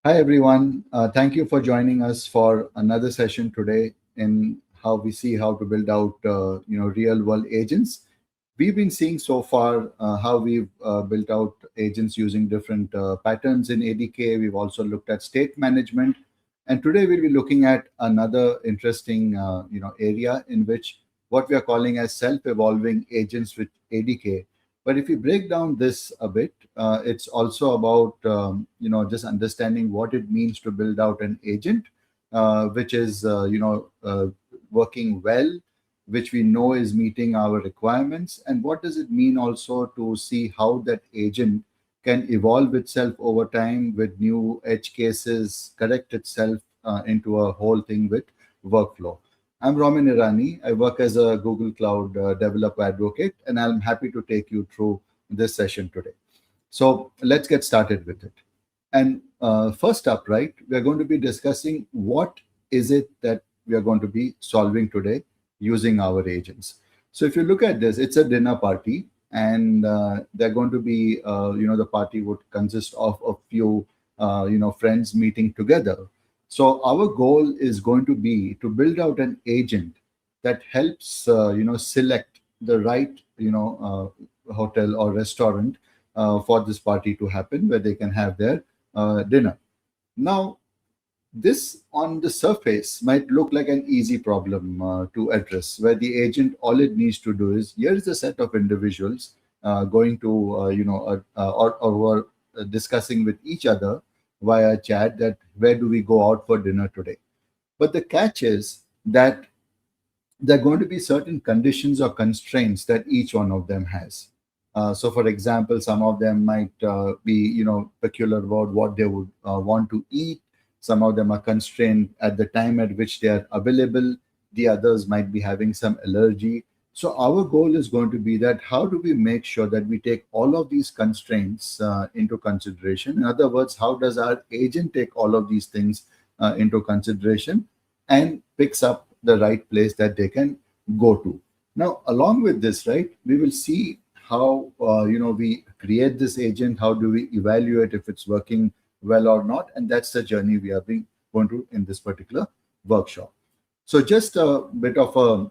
Hi everyone. Thank you for joining us for another session today in how we see how to build out real world agents. We've been seeing so far how we've built out agents using different patterns in ADK. We've also looked at state management, and today we'll be looking at another interesting area in which what we are calling as self-evolving agents with ADK. But if you break down this a bit, it's also about just understanding what it means to build out an agent, which is working well, which we know is meeting our requirements, and what does it mean also to see how that agent can evolve itself over time with new edge cases, correct itself into a whole thing with workflow. I'm Ramin Irani. I work as a Google Cloud developer advocate, and I'm happy to take you through this session today. So let's get started with it. And first up, right, we're going to be discussing what is it that we are going to be solving today using our agents. So if you look at this, it's a dinner party, and they're going to be, the party would consist of a few, friends meeting together. So our goal is going to be to build out an agent that helps, select the right, hotel or restaurant for this party to happen, where they can have their dinner. Now, this on the surface might look like an easy problem to address, where the agent, all it needs to do is, here is a set of individuals going to, or discussing with each other via chat that where do we go out for dinner today. But the catch is that there are going to be certain conditions or constraints that each one of them has. So, for example, some of them might be, peculiar about what they would want to eat. Some of them are constrained at the time at which they are available. The others might be having some allergy. So, our goal is going to be that how do we make sure that we take all of these constraints into consideration? In other words, how does our agent take all of these things into consideration and picks up the right place that they can go to? Now, along with this, right, we will see how we create this agent, how do we evaluate if it's working well or not, and that's the journey we are being going to in this particular workshop. So just a bit of a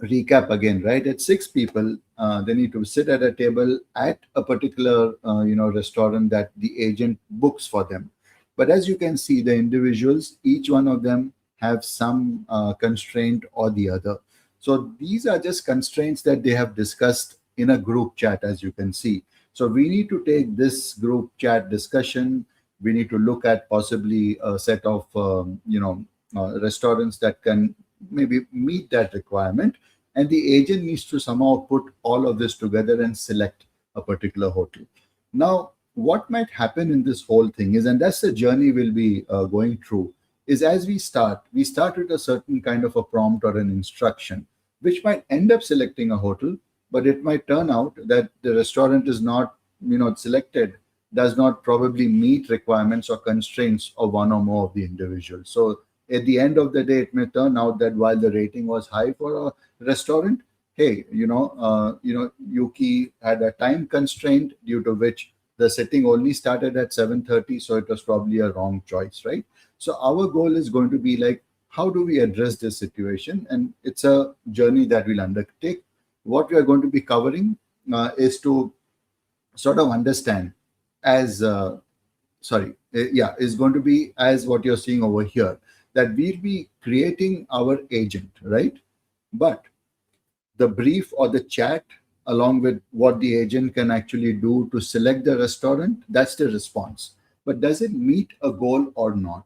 recap again, right? At six people, they need to sit at a table at a particular restaurant that the agent books for them. But as you can see, the individuals, each one of them have some constraint or the other. So these are just constraints that they have discussed in a group chat, as you can see. So we need to take this group chat discussion. We need to look at possibly a set of restaurants that can maybe meet that requirement, and the agent needs to somehow put all of this together and select a particular hotel. Now, what might happen in this whole thing is, and that's the journey we'll be going through, is as we start with a certain kind of a prompt or an instruction, which might end up selecting a hotel, but it might turn out that the restaurant is not, selected, does not probably meet requirements or constraints of one or more of the individuals. So at the end of the day, it may turn out that while the rating was high for a restaurant, hey, Yuki had a time constraint due to which the sitting only started at 7:30, so it was probably a wrong choice, right? So our goal is going to be like, how do we address this situation? And it's a journey that we'll undertake. What we are going to be covering is to sort of understand as is going to be as what you're seeing over here, that we'll be creating our agent, right? But the brief or the chat along with what the agent can actually do to select the restaurant, that's the response. But does it meet a goal or not?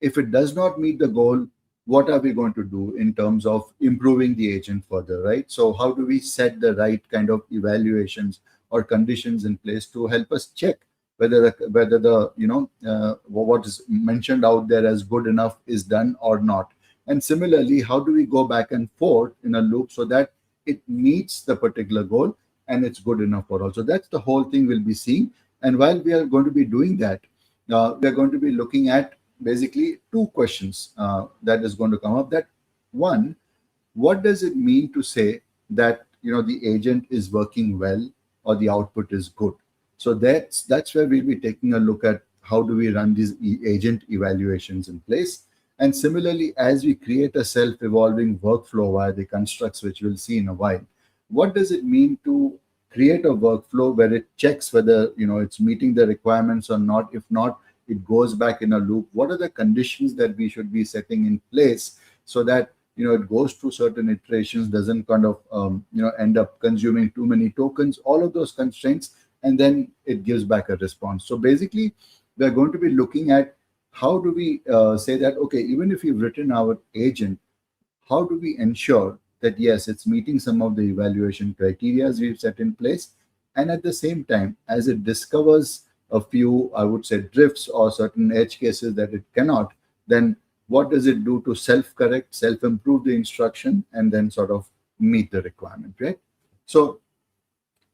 If it does not meet the goal, what are we going to do in terms of improving the agent further, right? So how do we set the right kind of evaluations or conditions in place to help us check whether the what is mentioned out there as good enough is done or not? And similarly, how do we go back and forth in a loop so that it meets the particular goal and it's good enough for all? So that's the whole thing we'll be seeing. And while we are going to be doing that, we are going to be looking at basically two questions that is going to come up. That one, what does it mean to say that the agent is working well or the output is good? So that's where we'll be taking a look at how do we run these agent evaluations in place. And similarly, as we create a self-evolving workflow via the constructs, which we'll see in a while, what does it mean to create a workflow where it checks whether it's meeting the requirements or not? If not, it goes back in a loop. What are the conditions that we should be setting in place so that it goes through certain iterations, doesn't kind of end up consuming too many tokens, all of those constraints, and then it gives back a response. So basically, we're going to be looking at how do we say that, okay, even if we've written our agent, how do we ensure that yes, it's meeting some of the evaluation criteria we've set in place, and at the same time, as it discovers a few, I would say, drifts or certain edge cases that it cannot, then what does it do to self-correct, self-improve the instruction, and then sort of meet the requirement, right? So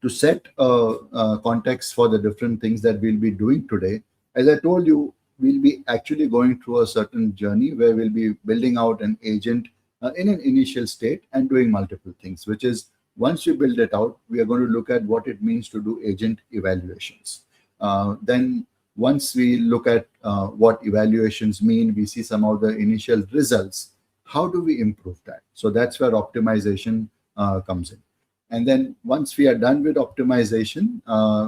to set a context for the different things that we'll be doing today, as I told you, we'll be actually going through a certain journey where we'll be building out an agent in an initial state and doing multiple things, which is once we build it out, we are going to look at what it means to do agent evaluations. Then once we look at what evaluations mean, we see some of the initial results. How do we improve that? So that's where optimization comes in. And then once we are done with optimization,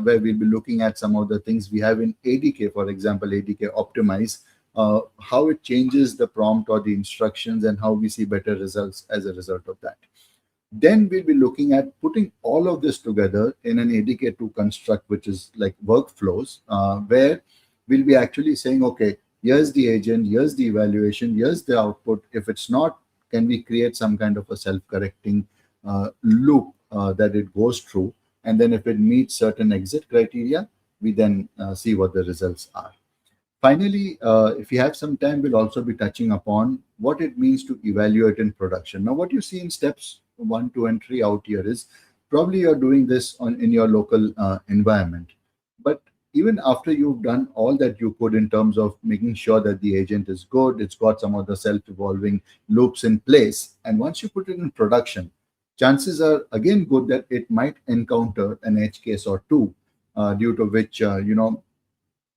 where we'll be looking at some of the things we have in ADK, for example, ADK Optimize, how it changes the prompt or the instructions and how we see better results as a result of that. Then we'll be looking at putting all of this together in an ADK2 construct, which is like workflows, where we'll be actually saying, okay, here's the agent, here's the evaluation, here's the output. If it's not, can we create some kind of a self-correcting loop that it goes through? And then if it meets certain exit criteria, we then see what the results are. Finally, if you have some time, we'll also be touching upon what it means to evaluate in production. Now, what you see in steps 1, 2, and 3 out here is probably you're doing this in your local environment. But even after you've done all that you could in terms of making sure that the agent is good, it's got some of the self-evolving loops in place, and once you put it in production, chances are again good that it might encounter an edge case or two, due to which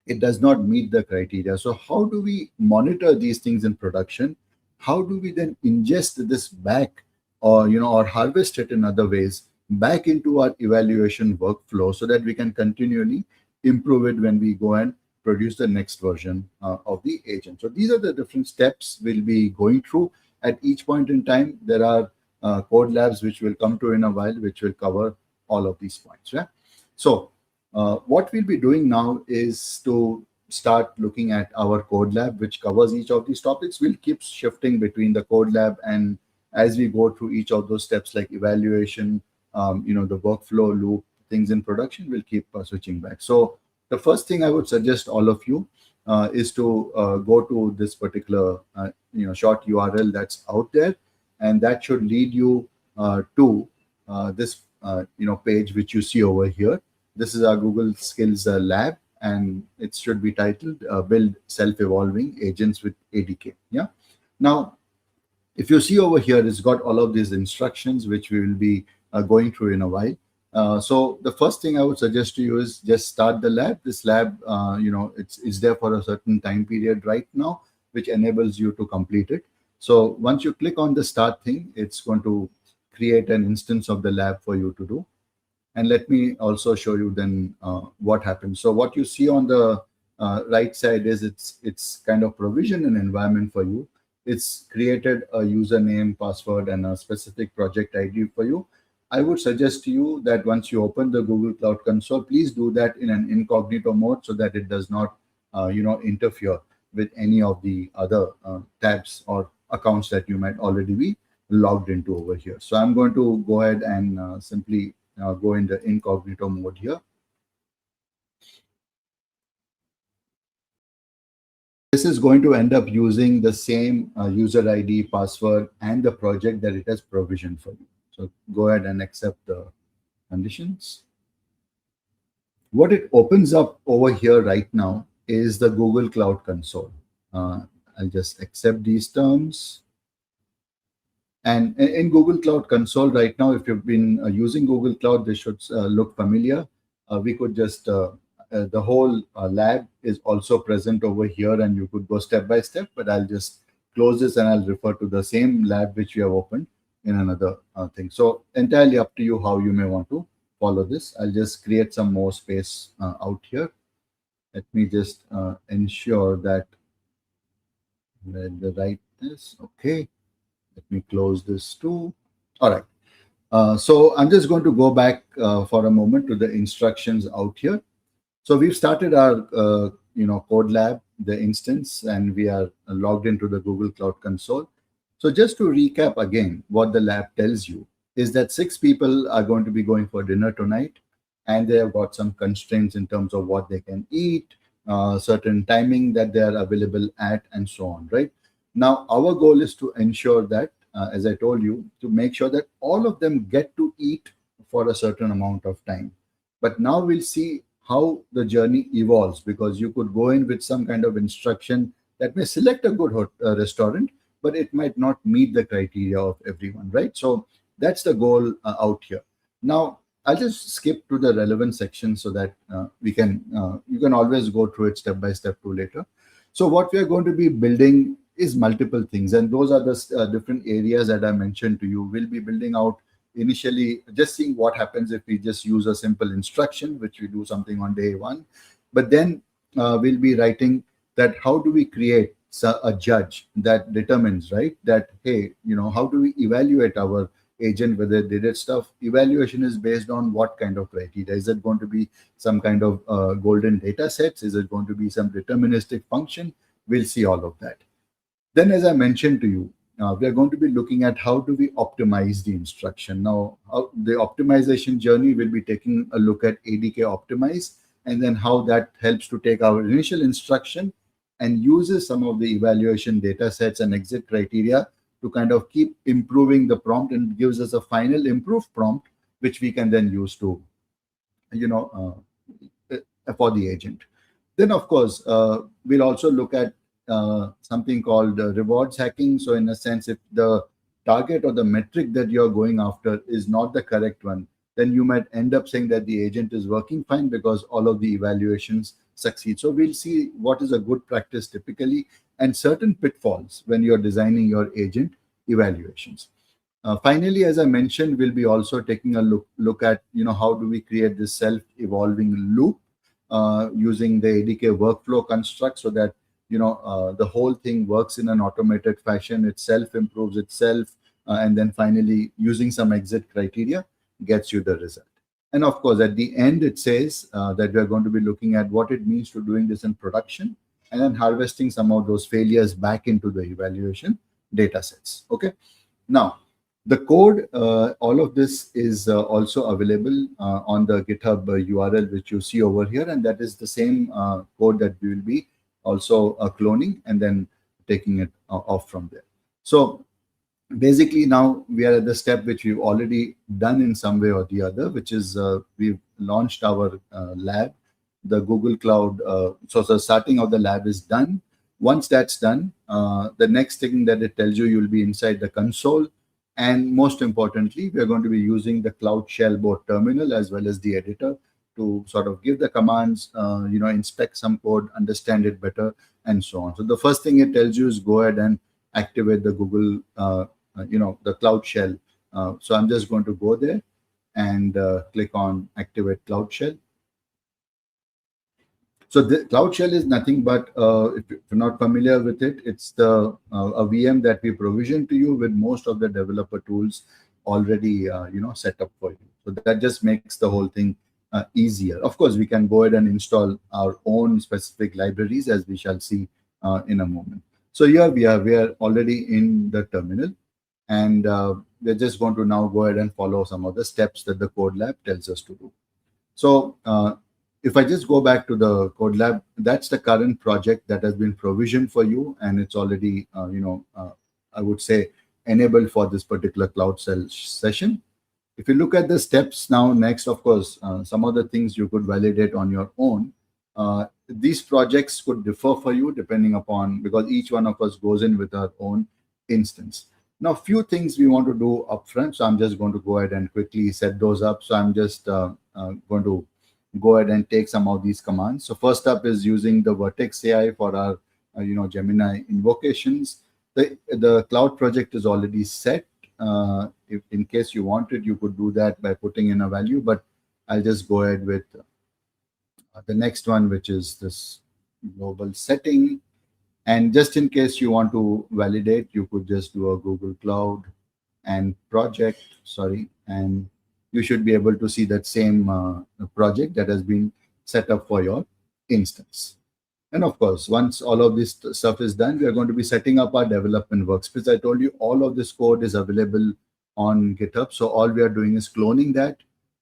it does not meet the criteria. So how do we monitor these things in production? How do we then ingest this back, or harvest it in other ways back into our evaluation workflow so that we can continually improve it when we go and produce the next version of the agent? So these are the different steps we'll be going through. At each point in time, there are code labs which we'll come to in a while, which will cover all of these points. Yeah. So what we'll be doing now is to start looking at our code lab, which covers each of these topics. We'll keep shifting between the code lab, and as we go through each of those steps like evaluation, the workflow loop, things in production, we'll keep switching back. So the first thing I would suggest all of you is to go to this particular short URL that's out there, and that should lead you to this page which you see over here. This is our Google Skills lab, and it should be titled Build Self-Evolving Agents with ADK. Yeah. Now, if you see over here, it's got all of these instructions, which we will be going through in a while. So the first thing I would suggest to you is just start the lab. This lab, it's there for a certain time period right now, which enables you to complete it. So once you click on the start thing, it's going to create an instance of the lab for you to do. And let me also show you then what happens. So what you see on the right side is it's kind of provision an environment for you. It's created a username, password, and a specific project ID for you. I would suggest to you that once you open the Google Cloud Console, please do that in an incognito mode so that it does not, interfere with any of the other tabs or accounts that you might already be logged into over here. So I'm going to go ahead and simply go in the incognito mode here. This is going to end up using the same user ID, password, and the project that it has provisioned for you. So go ahead and accept the conditions. What it opens up over here right now is the Google Cloud Console. I'll just accept these terms. And in Google Cloud Console right now, if you've been using Google Cloud, this should look familiar. We could just the whole lab is also present over here, and you could go step by step, but I'll just close this and I'll refer to the same lab which we have opened in another thing. So entirely up to you how you may want to follow this. I'll just create some more space out here. Let me just ensure that the right this. Okay. Let me close this too. All right. So I'm just going to go back for a moment to the instructions out here. So we've started our code lab, the instance, and we are logged into the Google Cloud Console. So just to recap again, what the lab tells you is that 6 people are going to be going for dinner tonight, and they have got some constraints in terms of what they can eat, certain timing that they are available at, and so on, right? Now, our goal is to ensure that, as I told you, to make sure that all of them get to eat for a certain amount of time. But now we'll see how the journey evolves, because you could go in with some kind of instruction that may select a good restaurant, but it might not meet the criteria of everyone, right? So that's the goal out here. Now, I'll just skip to the relevant section so that you can always go through it step by step too later. So what we are going to be building is multiple things, and those are the different areas that I mentioned to you. We'll be building out initially, just seeing what happens if we just use a simple instruction, which we do something on day 1. But then we'll be writing that how do we create a judge that determines, right, that, hey, how do we evaluate our agent whether they did stuff. Evaluation is based on what kind of criteria. Is it going to be some kind of golden data sets? Is it going to be some deterministic function? We'll see all of that. Then, as I mentioned to you, we are going to be looking at how do we optimize the instruction. Now, the optimization journey will be taking a look at ADK optimize, and then how that helps to take our initial instruction and uses some of the evaluation data sets and exit criteria to kind of keep improving the prompt, and gives us a final improved prompt, which we can then use to, for the agent. Then, of course, we'll also look at something called rewards hacking. So in a sense, if the target or the metric that you're going after is not the correct one, then you might end up saying that the agent is working fine because all of the evaluations succeed. So we'll see what is a good practice typically, and certain pitfalls when you're designing your agent evaluations. Finally, as I mentioned, we'll be also taking a look at, how do we create this self-evolving loop using the ADK workflow construct, so that the whole thing works in an automated fashion. It self-improves itself, and then finally, using some exit criteria, gets you the result. And of course, at the end, it says that we're going to be looking at what it means to doing this in production, and then harvesting some of those failures back into the evaluation data sets. Okay. Now, the code, all of this is also available on the GitHub URL, which you see over here. And that is the same code that we will be also cloning and then taking it off from there. So basically, now we are at the step which we've already done in some way or the other, which is we've launched our lab, the Google Cloud. So the starting of the lab is done. Once that's done, the next thing that it tells you, you'll be inside the console. And most importantly, we're going to be using the Cloud Shell both terminal as well as the editor to sort of give the commands, inspect some code, understand it better, and so on. So the first thing it tells you is go ahead and activate the Google, the Cloud Shell. So I'm just going to go there and click on Activate Cloud Shell. So the Cloud Shell is nothing but, if you're not familiar with it, it's a VM that we provision to you with most of the developer tools already, set up for you. So that just makes the whole thing easier. Of course, we can go ahead and install our own specific libraries, as we shall see in a moment. So here we are already in the terminal, and we're just going to now go ahead and follow some of the steps that the Code Lab tells us to do. So if I just go back to the Code Lab, that's the current project that has been provisioned for you, and it's already, I would say, enabled for this particular Cloud Shell session. If you look at the steps now, next, of course, some of the things you could validate on your own. These projects could differ for you depending upon, because each one of us goes in with our own instance. Now, few things we want to do upfront, so I'm just going to go ahead and quickly set those up. So I'm just going to go ahead and take some of these commands. So first up is using the Vertex AI for our Gemini invocations. The cloud project is already set. If in case you wanted, you could do that by putting in a value, but I'll just go ahead with the next one, which is this global setting. And just in case you want to validate, you could just do a Google Cloud and project, sorry, and you should be able to see that same project that has been set up for your instance. And of course, once all of this stuff is done, we are going to be setting up our development workspace. I told you all of this code is available on GitHub. So all we are doing is cloning that.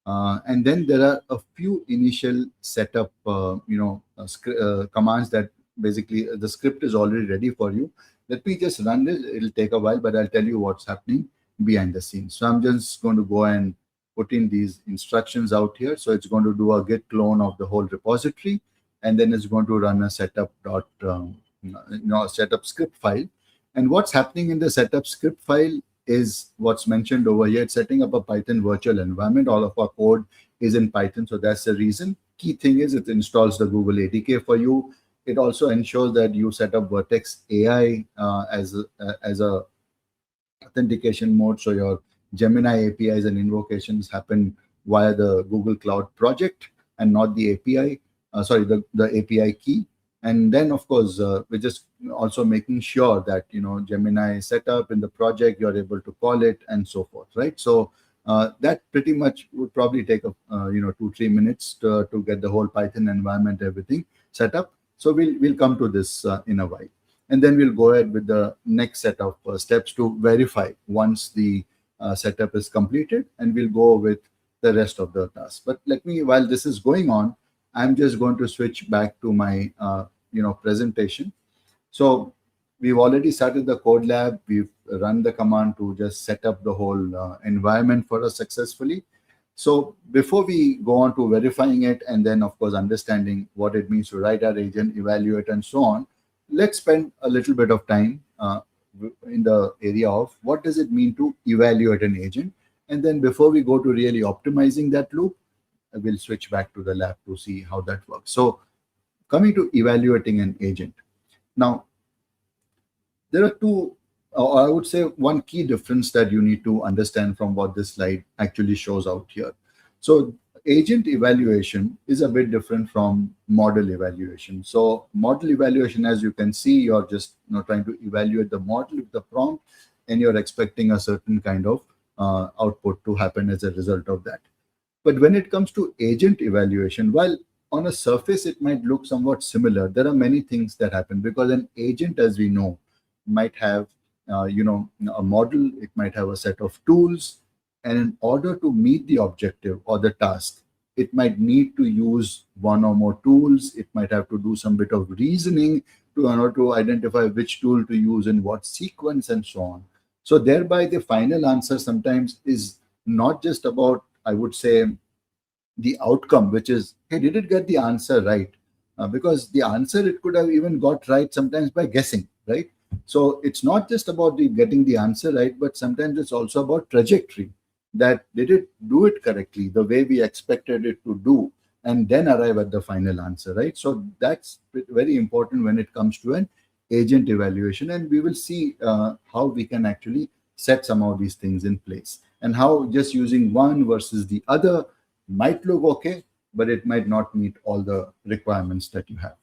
And then there are a few initial setup, commands that basically the script is already ready for you. Let me just run this. It'll take a while, but I'll tell you what's happening behind the scenes. So I'm just going to go and put in these instructions out here. So it's going to do a git clone of the whole repository, and then it's going to run a setup setup script file. And what's happening in the setup script file is what's mentioned over here. It's setting up a Python virtual environment. All of our code is in Python, so that's the reason. Key thing is it installs the Google ADK for you. It also ensures that you set up Vertex AI as a authentication mode, so your Gemini APIs and invocations happen via the Google Cloud project and not the API. The API key. And then, of course, we're just also making sure that Gemini is set up in the project, you're able to call it, and so forth, right? So that pretty much would probably take 2-3 minutes to get the whole Python environment, everything set up. So we'll come to this in a while, and then we'll go ahead with the next set of steps to verify once the setup is completed, and we'll go with the rest of the task. But while this is going on, I'm just going to switch back to my presentation. So we've already started the code lab. We've run the command to just set up the whole environment for us successfully. So before we go on to verifying it, and then of course understanding what it means to write our agent, evaluate, and so on, let's spend a little bit of time in the area of what does it mean to evaluate an agent. And then before we go to really optimizing that loop, we'll switch back to the lab to see how that works. So coming to evaluating an agent. Now, there are two, or I would say one key difference that you need to understand from what this slide actually shows out here. So agent evaluation is a bit different from model evaluation. So model evaluation, as you can see, you're just trying to evaluate the model with the prompt, and you're expecting a certain kind of output to happen as a result of that. But when it comes to agent evaluation, while on a surface it might look somewhat similar, there are many things that happen, because an agent, as we know, might have a model, it might have a set of tools, and in order to meet the objective or the task, it might need to use one or more tools. It might have to do some bit of reasoning in order to identify which tool to use in what sequence, and so on. So thereby the final answer sometimes is not just about, I would say, the outcome, which is, hey, did it get the answer right? Because the answer it could have even got right sometimes by guessing, right? So it's not just about getting the answer right, but sometimes it's also about trajectory. That did it do it correctly, the way we expected it to do, and then arrive at the final answer, right? So that's very important when it comes to an agent evaluation, and we will see how we can actually set some of these things in place, and how just using one versus the other might look okay, but it might not meet all the requirements that you have.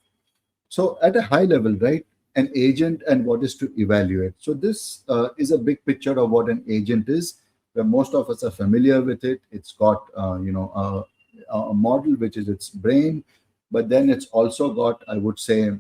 So at a high level, right, an agent and what is to evaluate. So this is a big picture of what an agent is, where most of us are familiar with it. It's got a model, which is its brain, but then it's also got, I would say,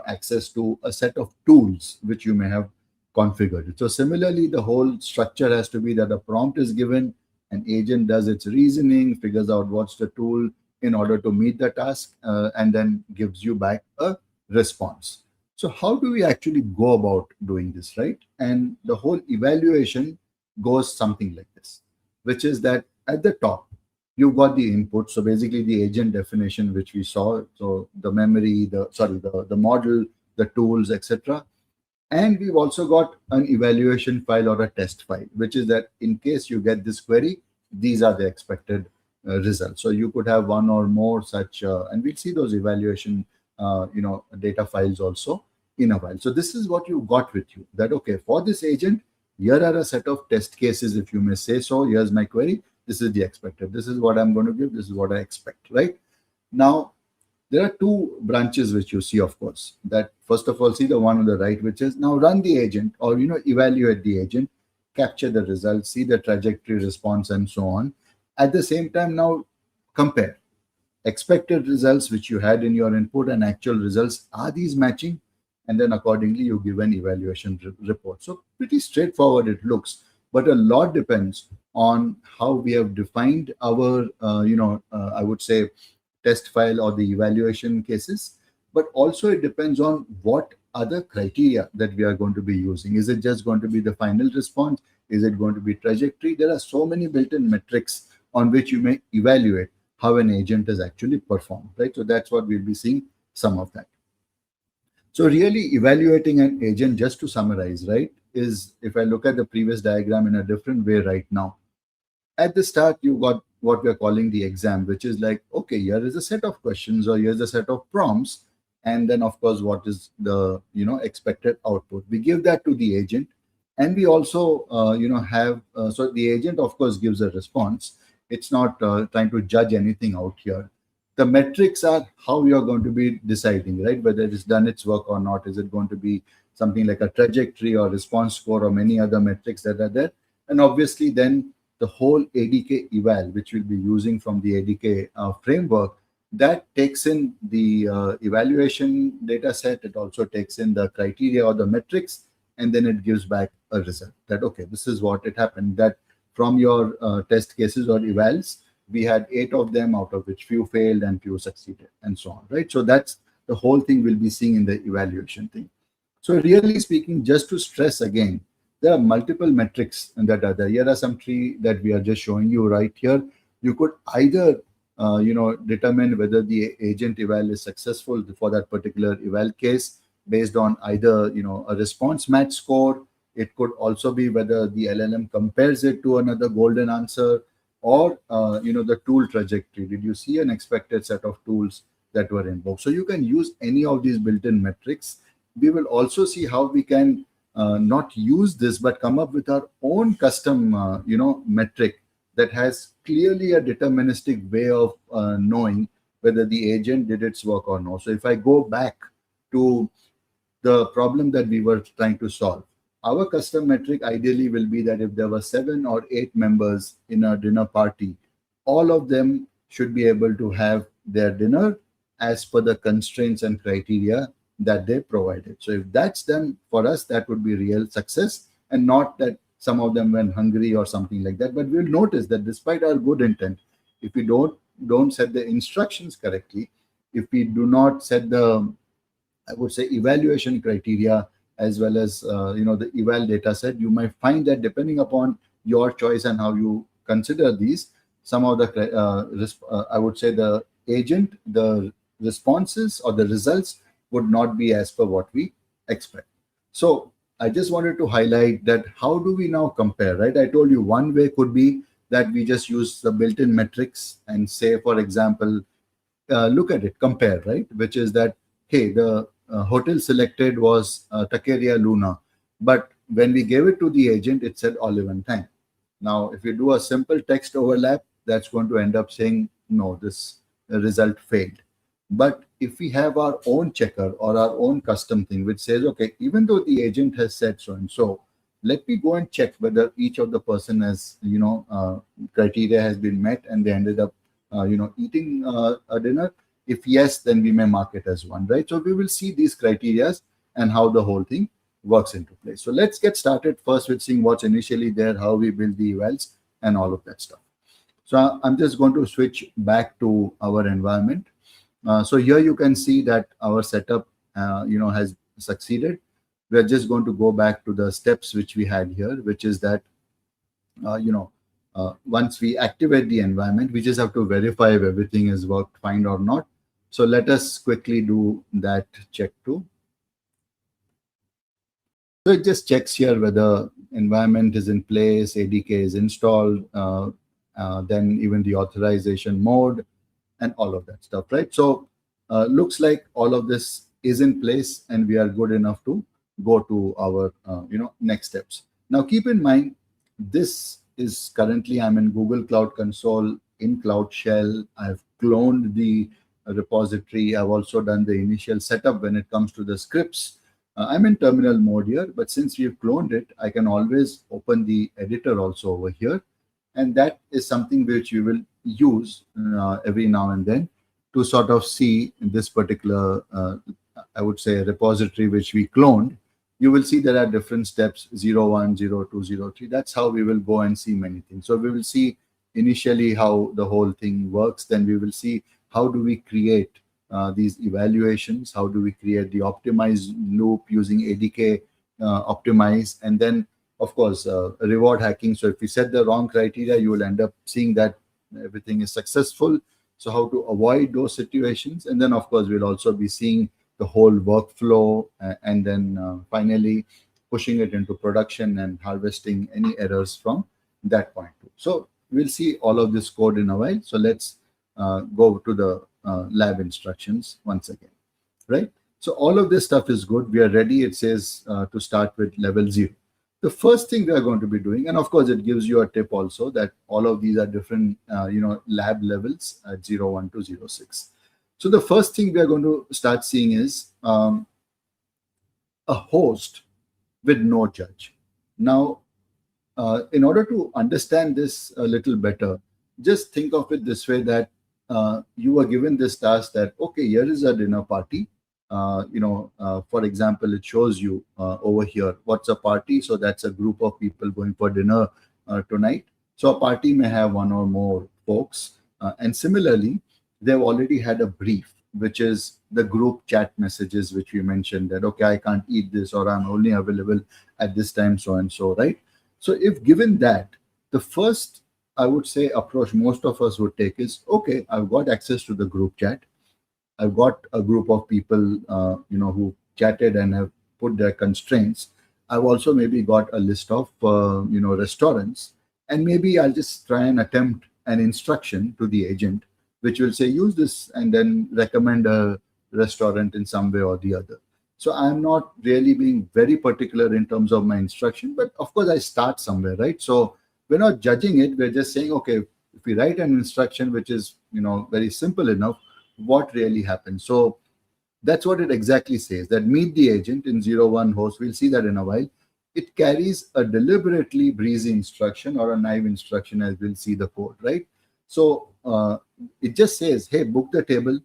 access to a set of tools which you may have configured. So similarly, the whole structure has to be that a prompt is given, an agent does its reasoning, figures out what's the tool in order to meet the task, and then gives you back a response. So how do we actually go about doing this, right? And the whole evaluation goes something like this, which is that at the top, you've got the input. So basically the agent definition, which we saw. So the memory, the model, the tools, etc. And we've also got an evaluation file or a test file, which is that in case you get this query, these are the expected results. So you could have one or more such, and we'll see those evaluation, data files also in a while. So this is what you got with you, that, okay, for this agent, here are a set of test cases, if you may say so. Here's my query. This is the expected. This is what I'm going to give. This is what I expect, right? Now, there are two branches which you see, of course. That first of all, see the one on the right, which is now run the agent, or evaluate the agent, capture the results, see the trajectory, response, and so on. At the same time, now compare expected results which you had in your input and actual results. Are these matching? And then accordingly, you give an evaluation report. So pretty straightforward it looks, but a lot depends on how we have defined our, I would say, test file or the evaluation cases, but also it depends on what other criteria that we are going to be using. Is it just going to be the final response? Is it going to be trajectory? There are so many built-in metrics on which you may evaluate how an agent has actually performed, right? So that's what we'll be seeing, some of that. So really evaluating an agent, just to summarize, right, is, if I look at the previous diagram in a different way right now, at the start, you got what we're calling the exam, which is like, okay, here is a set of questions, or here's a set of prompts. And then, of course, what is the, expected output? We give that to the agent. And we also, have, so the agent, of course, gives a response. It's not trying to judge anything out here. The metrics are how you're going to be deciding, right? Whether it's done its work or not. Is it going to be something like a trajectory or response score or many other metrics that are there? And obviously, then the whole ADK eval, which we'll be using from the ADK framework, that takes in the evaluation data set. It also takes in the criteria or the metrics, and then it gives back a result that, okay, this is what it happened, that from your test cases or evals, we had 8 of them, out of which few failed and few succeeded, and so on, right? So that's the whole thing we'll be seeing in the evaluation thing. So really speaking, just to stress again, there are multiple metrics that are there. Here are some 3 that we are just showing you right here. You could either, determine whether the agent eval is successful for that particular eval case based on either, a response match score. It could also be whether the LLM compares it to another golden answer, or, the tool trajectory. Did you see an expected set of tools that were invoked? So you can use any of these built-in metrics. We will also see how we can not use this, but come up with our own custom, metric that has clearly a deterministic way of knowing whether the agent did its work or no. So if I go back to the problem that we were trying to solve, our custom metric ideally will be that if there were 7 or 8 members in a dinner party, all of them should be able to have their dinner as per the constraints and criteria that they provided. So if that's done for us, that would be real success, and not that some of them went hungry or something like that. But we'll notice that despite our good intent, if we don't set the instructions correctly, if we do not set the, I would say, evaluation criteria, as well as the eval data set, you might find that depending upon your choice and how you consider these, some of the I would say the agent, the responses or the results would not be as per what we expect. So I just wanted to highlight that how do we now compare, right? I told you one way could be that we just use the built-in metrics and say, for example, look at it, compare, right? Which is that, hey, the hotel selected was Taqueria Luna, but when we gave it to the agent, it said Olive and Thyme. Now, if you do a simple text overlap, that's going to end up saying, no, this result failed. But if we have our own checker or our own custom thing, which says, okay, even though the agent has said so and so, let me go and check whether each of the person has, criteria has been met and they ended up, eating a dinner. If yes, then we may mark it as 1, right? So we will see these criteria and how the whole thing works into place. So let's get started first with seeing what's initially there, how we build the evals and all of that stuff. So I'm just going to switch back to our environment. So here you can see that our setup, has succeeded. We are just going to go back to the steps which we had here, which is that, once we activate the environment, we just have to verify if everything is worked fine or not. So let us quickly do that check too. So it just checks here whether environment is in place, ADK is installed, then even the authorization mode and all of that stuff, right? So looks like all of this is in place and we are good enough to go to our next steps. Now keep in mind, this is currently I'm in Google Cloud Console in Cloud Shell. I've cloned the repository. I've also done the initial setup when it comes to the scripts. I'm in terminal mode here, but since we've cloned it, I can always open the editor also over here. And that is something which we will use every now and then to sort of see this particular, I would say, repository which we cloned. You will see there are different steps, 01, 02, 03. That's how we will go and see many things. So we will see initially how the whole thing works. Then we will see how do we create these evaluations, how do we create the optimized loop using ADK optimize, and then of course reward hacking. So if we set the wrong criteria, you will end up seeing that everything is successful. So how to avoid those situations, and then of course we'll also be seeing the whole workflow, and then finally pushing it into production and harvesting any errors from that point too. So we'll see all of this code in a while. So let's go to the lab instructions once again, right? So all of this stuff is good. We are ready. It says to start with level 0. The first thing we are going to be doing, and of course it gives you a tip also that all of these are different lab levels at 01 to 06. So the first thing we are going to start seeing is a host with no judge. Now, in order to understand this a little better, just think of it this way, that you were given this task that, okay, here is a dinner party. For example, it shows you over here, what's a party? So that's a group of people going for dinner tonight. So a party may have one or more folks. And similarly, they've already had a brief, which is the group chat messages, which we mentioned that, okay, I can't eat this, or I'm only available at this time, so and so, right? So if given that, the first, I would say, approach most of us would take is, okay, I've got access to the group chat. I've got a group of people, who chatted and have put their constraints. I've also maybe got a list of, restaurants, and maybe I'll just try and attempt an instruction to the agent, which will say, use this, and then recommend a restaurant in some way or the other. So I'm not really being very particular in terms of my instruction, but of course I start somewhere, right? So we're not judging it. We're just saying, okay, if we write an instruction, which is, very simple enough, what really happens? So that's what it exactly says, that meet the agent in 01 host. We'll see that in a while. It carries a deliberately breezy instruction or a naive instruction, as we'll see the code, right? So it just says, hey, book the table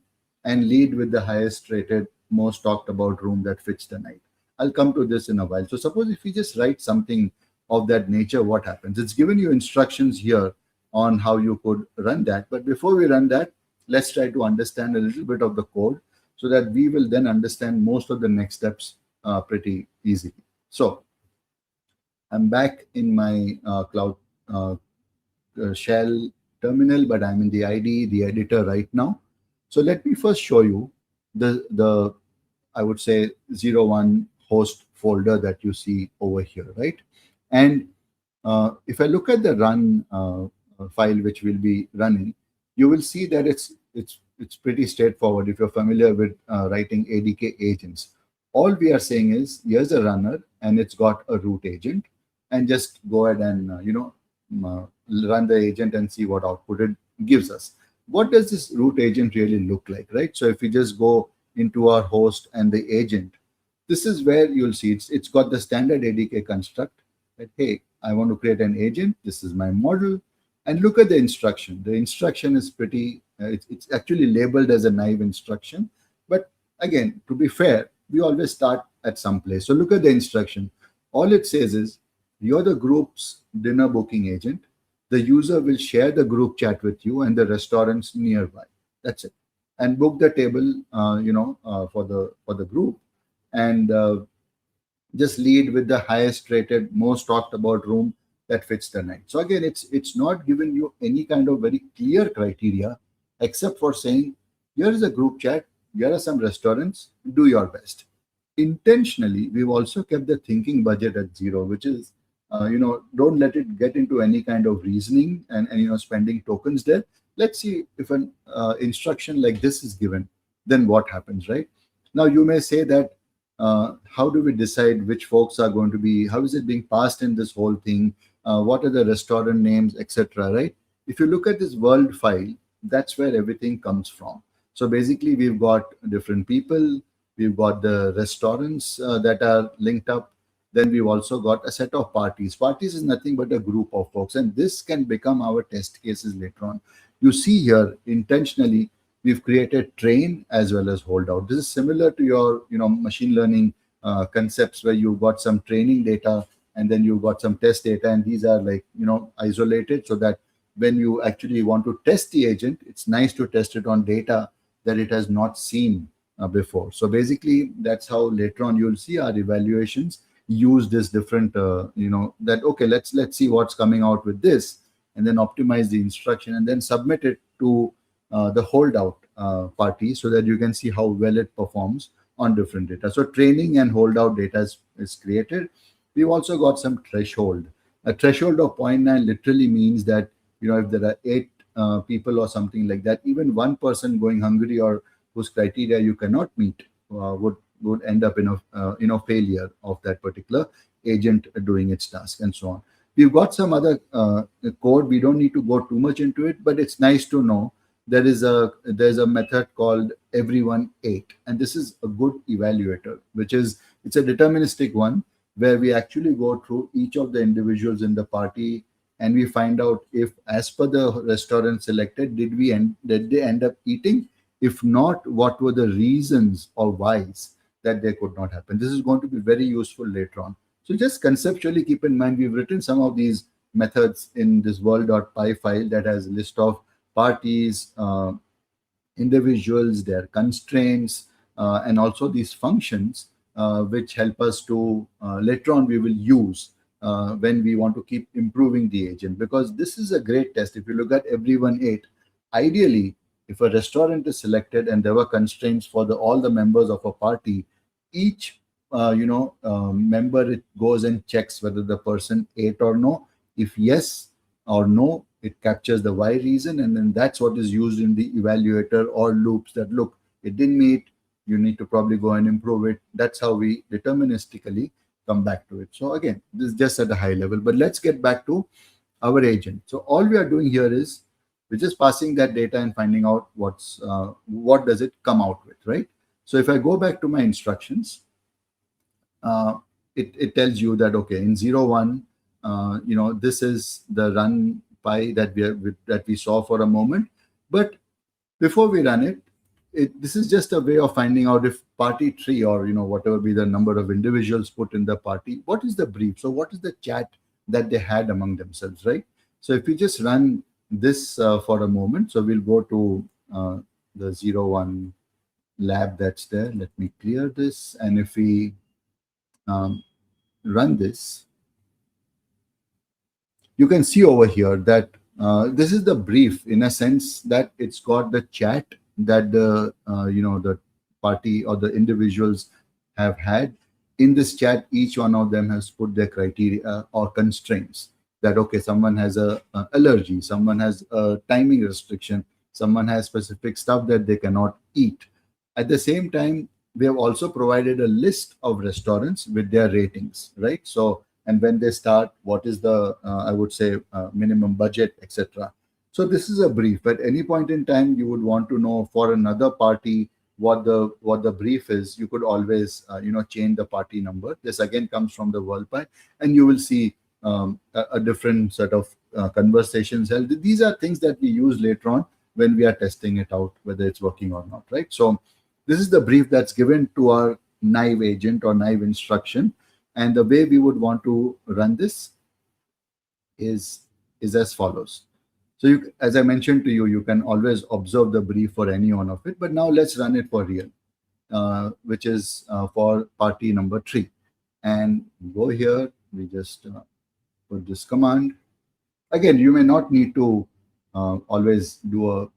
and lead with the highest rated, most talked about room that fits the night. I'll come to this in a while. So suppose if you just write something of that nature, what happens? It's given you instructions here on how you could run that. But before we run that, let's try to understand a little bit of the code so that we will then understand most of the next steps pretty easily. So I'm back in my Cloud Shell terminal, but I'm in the IDE, the editor right now. So let me first show you the I would say 01 host folder that you see over here, right? And if I look at the run file which we'll be running, you will see that it's pretty straightforward. If you're familiar with writing ADK agents, all we are saying is, here's a runner and it's got a root agent, and just go ahead and run the agent and see what output it gives us. What does this root agent really look like, right? So if we just go into our host and the agent, this is where you'll see it's got the standard ADK construct that, hey, I want to create an agent. This is my model. And look at the instruction. The instruction is pretty, it's actually labeled as a naive instruction. But again, to be fair, we always start at some place. So look at the instruction. All it says is, you're the group's dinner booking agent. The user will share the group chat with you and the restaurants nearby. That's it. And book the table, for the group, and just lead with the highest rated, most talked about room that fits the night. So again, it's not giving you any kind of very clear criteria, except for saying, here is a group chat, here are some restaurants, do your best. Intentionally, we've also kept the thinking budget at 0, which is don't let it get into any kind of reasoning and spending tokens there. Let's see if an instruction like this is given, then what happens, right? Now you may say that how do we decide which folks are going to be, how is it being passed in this whole thing, what are the restaurant names, etc., right? If you look at this world file, that's where everything comes from. So basically we've got different people, we've got the restaurants that are linked up, then we've also got a set of parties. Parties is nothing but a group of folks, and this can become our test cases later on. You see here, intentionally, we've created train as well as holdout. This is similar to your, machine learning concepts where you've got some training data and then you've got some test data, and these are like, isolated, so that when you actually want to test the agent, it's nice to test it on data that it has not seen before. So basically, that's how later on you'll see our evaluations use this different, that, okay, let's see what's coming out with this, and then optimize the instruction and then submit it to the holdout party so that you can see how well it performs on different data. So training and holdout data is created. We've also got some threshold. A threshold of 0.9 literally means that, if there are 8 people or something like that, even one person going hungry or whose criteria you cannot meet would end up in a failure of that particular agent doing its task, and so on. We've got some other code. We don't need to go too much into it, but it's nice to know there's a method called everyone 8, and this is a good evaluator, it's a deterministic one where we actually go through each of the individuals in the party and we find out if, as per the restaurant selected, did they end up eating? If not, what were the reasons or whys that they could not happen? This is going to be very useful later on. So just conceptually keep in mind, we've written some of these methods in this world.py file that has a list of parties, individuals, their constraints, and also these functions which help us to later on we will use when we want to keep improving the agent, because this is a great test. If you look at everyone 8, ideally, if a restaurant is selected and there were constraints for all the members of a party, each member, it goes and checks whether the person ate or no. If yes or no, it captures the why reason, and then that's what is used in the evaluator or loops that, look, it didn't meet, you need to probably go and improve it. That's how we deterministically come back to it. So again, this is just at a high level, but let's get back to our agent. So all we are doing here is we're just passing that data and finding out what does it come out with, right? So if I go back to my instructions, it tells you that, okay, in 01, this is the run py that we saw for a moment. But before we run it, this is just a way of finding out if party tree or whatever be the number of individuals put in the party, what is the brief? So what is the chat that they had among themselves, right? So if we just run this for a moment, so we'll go to the 01 lab that's there. Let me clear this, and if we run this, you can see over here that this is the brief, in a sense that it's got the chat that the party or the individuals have had. In this chat, each one of them has put their criteria or constraints that, okay, someone has a allergy, someone has a timing restriction, someone has specific stuff that they cannot eat. At the same time, we have also provided a list of restaurants with their ratings, right? So, and when they start, what is the I would say minimum budget, etc. So this is a brief. But any point in time, you would want to know for another party what the brief is. You could always change the party number. This again comes from the WorldPy, and you will see a different set of conversations held. These are things that we use later on when we are testing it out, whether it's working or not, right? So this is the brief that's given to our naive agent or naive instruction. And the way we would want to run this is as follows. So as I mentioned to you, you can always observe the brief for any one of it. But now let's run it for real, which is for party number 3. And go here, we just put this command. Again, you may not need to always do a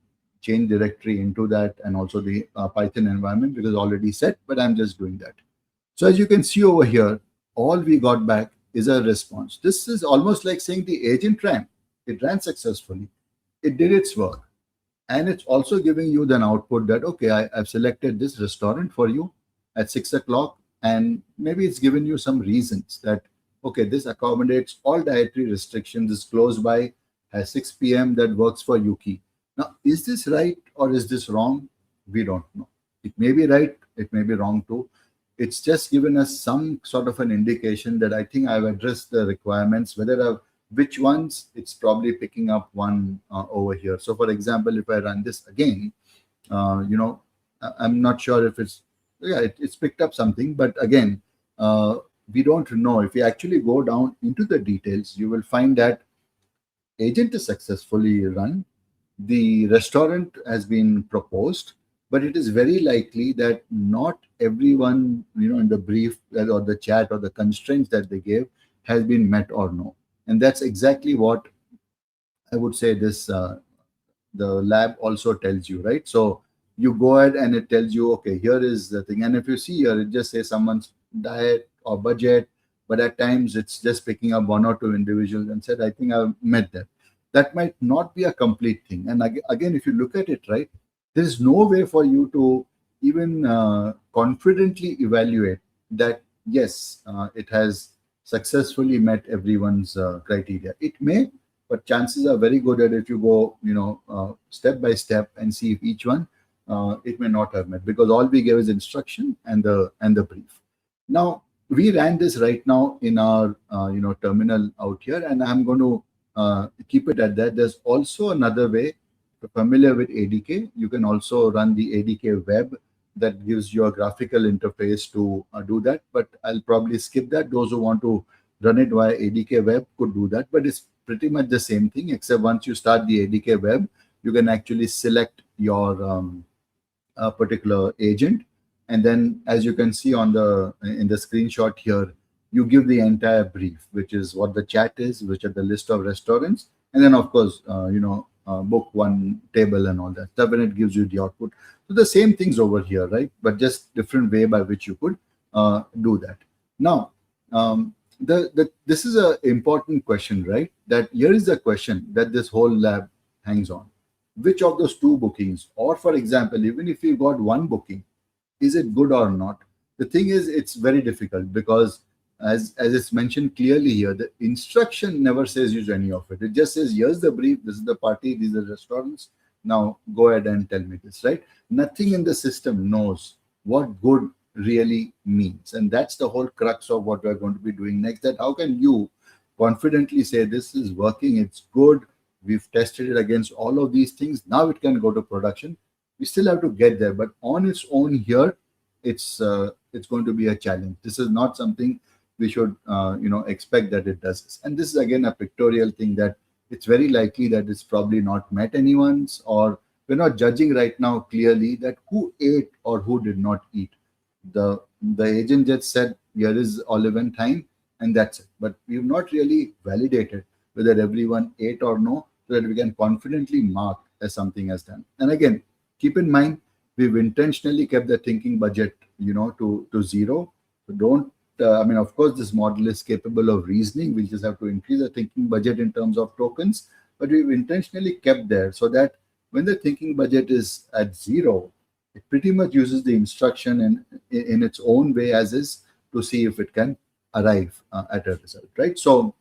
change directory into that and also the Python environment because it's already set, but I'm just doing that. So as you can see over here, all we got back is a response. This is almost like saying the agent ran. It ran successfully. It did its work. And it's also giving you an output that, okay, I've selected this restaurant for you at 6 o'clock. And maybe it's given you some reasons that, okay, this accommodates all dietary restrictions, is close by, at 6 p.m. that works for Yuki. Now, is this right or is this wrong? We don't know. It may be right, it may be wrong too. It's just given us some sort of an indication that I think I've addressed the requirements, which ones it's probably picking up one over here. So, for example, if I run this again, I'm not sure if it's picked up something, but again, we don't know. If you actually go down into the details, you will find that agent is successfully run. The restaurant has been proposed, but it is very likely that not everyone, in the brief or the chat or the constraints that they gave has been met or no. And that's exactly what I would say the lab also tells you, right? So you go ahead and it tells you, okay, here is the thing. And if you see here, it just says someone's diet or budget, but at times it's just picking up one or two individuals and said, I think I've met them. That might not be a complete thing. And again, if you look at it, right, there is no way for you to even confidently evaluate that, yes, it has successfully met everyone's criteria. It may, but chances are very good that if you go, step by step and see if each one, it may not have met, because all we gave is instruction and the brief. Now we ran this right now in our terminal out here, and I'm going to keep it at that. There's also another way. If you're familiar with ADK, you can also run the ADK web that gives you a graphical interface to do that, but I'll probably skip that. Those who want to run it via ADK web could do that, but it's pretty much the same thing, except once you start the ADK web, you can actually select your particular agent, and then as you can see in the screenshot here, you give the entire brief, which is what the chat is, which are the list of restaurants, and then of course book one table and all that stuff, and it gives you the output. So the same things over here, right? But just different way by which you could do that. Now, this is an important question, right? That here is the question that this whole lab hangs on. Which of those two bookings, or for example, even if you got one booking, is it good or not? The thing is, it's very difficult because as it's mentioned clearly here, the instruction never says use any of it. It just says, here's the brief, this is the party, these are the restaurants. Now go ahead and tell me this, right? Nothing in the system knows what good really means. And that's the whole crux of what we're going to be doing next. That how can you confidently say this is working, it's good, we've tested it against all of these things, now it can go to production. We still have to get there, but on its own here, it's going to be a challenge. This is not something we should expect that it does this. And this is again a pictorial thing that it's very likely that it's probably not met anyone's, or we're not judging right now clearly that who ate or who did not eat. The agent just said here is olive and thyme, and that's it. But we've not really validated whether everyone ate or no, so that we can confidently mark as something as done. And again, keep in mind, we've intentionally kept the thinking budget, to zero. So don't, of course, this model is capable of reasoning. We just have to increase the thinking budget in terms of tokens, but we've intentionally kept there so that when the thinking budget is at zero, it pretty much uses the instruction in its own way as is to see if it can arrive at a result, right? So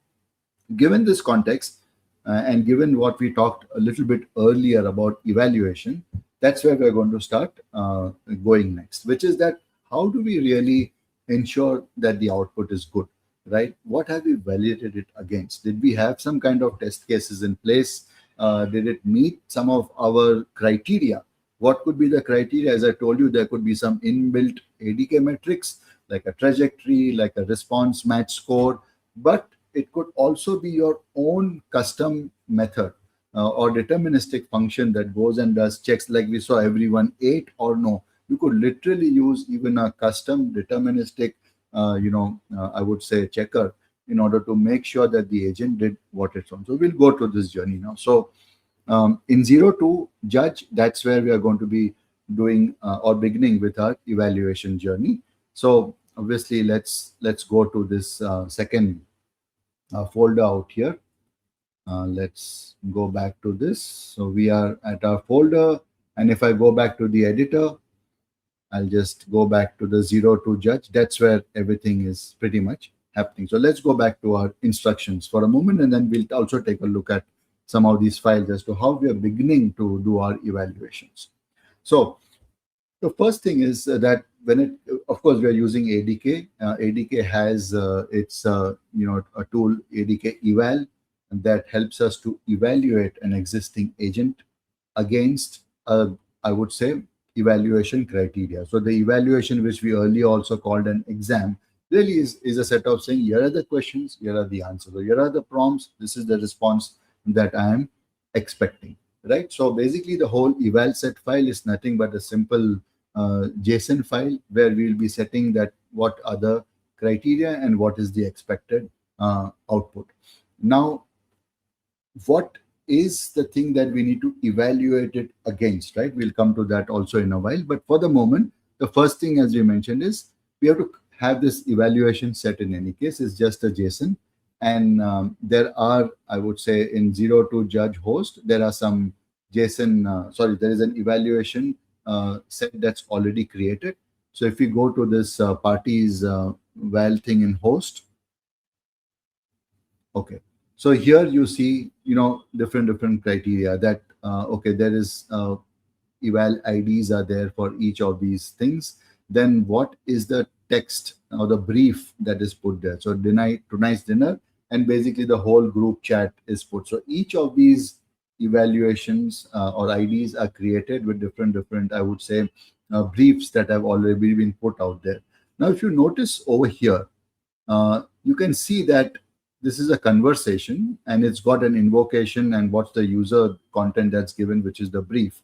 given this context, and given what we talked a little bit earlier about evaluation, that's where we're going to start going next, which is that how do we really ensure that the output is good, right? What have we validated it against? Did we have some kind of test cases in place? Did it meet some of our criteria? What could be the criteria? As I told you, there could be some inbuilt ADK metrics, like a trajectory, like a response match score, but it could also be your own custom method or deterministic function that goes and does checks, like we saw everyone ate or no. You could literally use even a custom deterministic, I would say checker in order to make sure that the agent did what it's on. So we'll go through this journey now. So in 0 to judge, that's where we are going to be doing or beginning with our evaluation journey. So obviously, let's go to this second folder out here. Let's go back to this. So we are at our folder, and if I go back to the editor, I'll just go back to the 02 judge. That's where everything is pretty much happening. So let's go back to our instructions for a moment, and then we'll also take a look at some of these files as to how we are beginning to do our evaluations. So the first thing is that when it, of course, we are using ADK. ADK has its, a tool, ADK eval, that helps us to evaluate an existing agent against, I would say, evaluation criteria. So the evaluation, which we earlier also called an exam, really is a set of saying, here are the questions, here are the answers, or here are the prompts, this is the response that I am expecting, right? So basically the whole eval set file is nothing but a simple JSON file where we'll be setting that what are the criteria and what is the expected output. Now, what is the thing that we need to evaluate it against, right? We'll come to that also in a while. But for the moment, the first thing, as we mentioned, is we have to have this evaluation set in any case. It's just a JSON. And there are, I would say, in 02 judge host, there are some JSON, there is an evaluation set that's already created. So if we go to this parties val thing in host, okay. So here you see, different criteria that, okay, there is eval IDs are there for each of these things. Then what is the text or the brief that is put there? So tonight's dinner, and basically the whole group chat is put. So each of these evaluations or IDs are created with different, I would say, briefs that have already been put out there. Now, if you notice over here, you can see that this is a conversation and it's got an invocation and what's the user content that's given, which is the brief.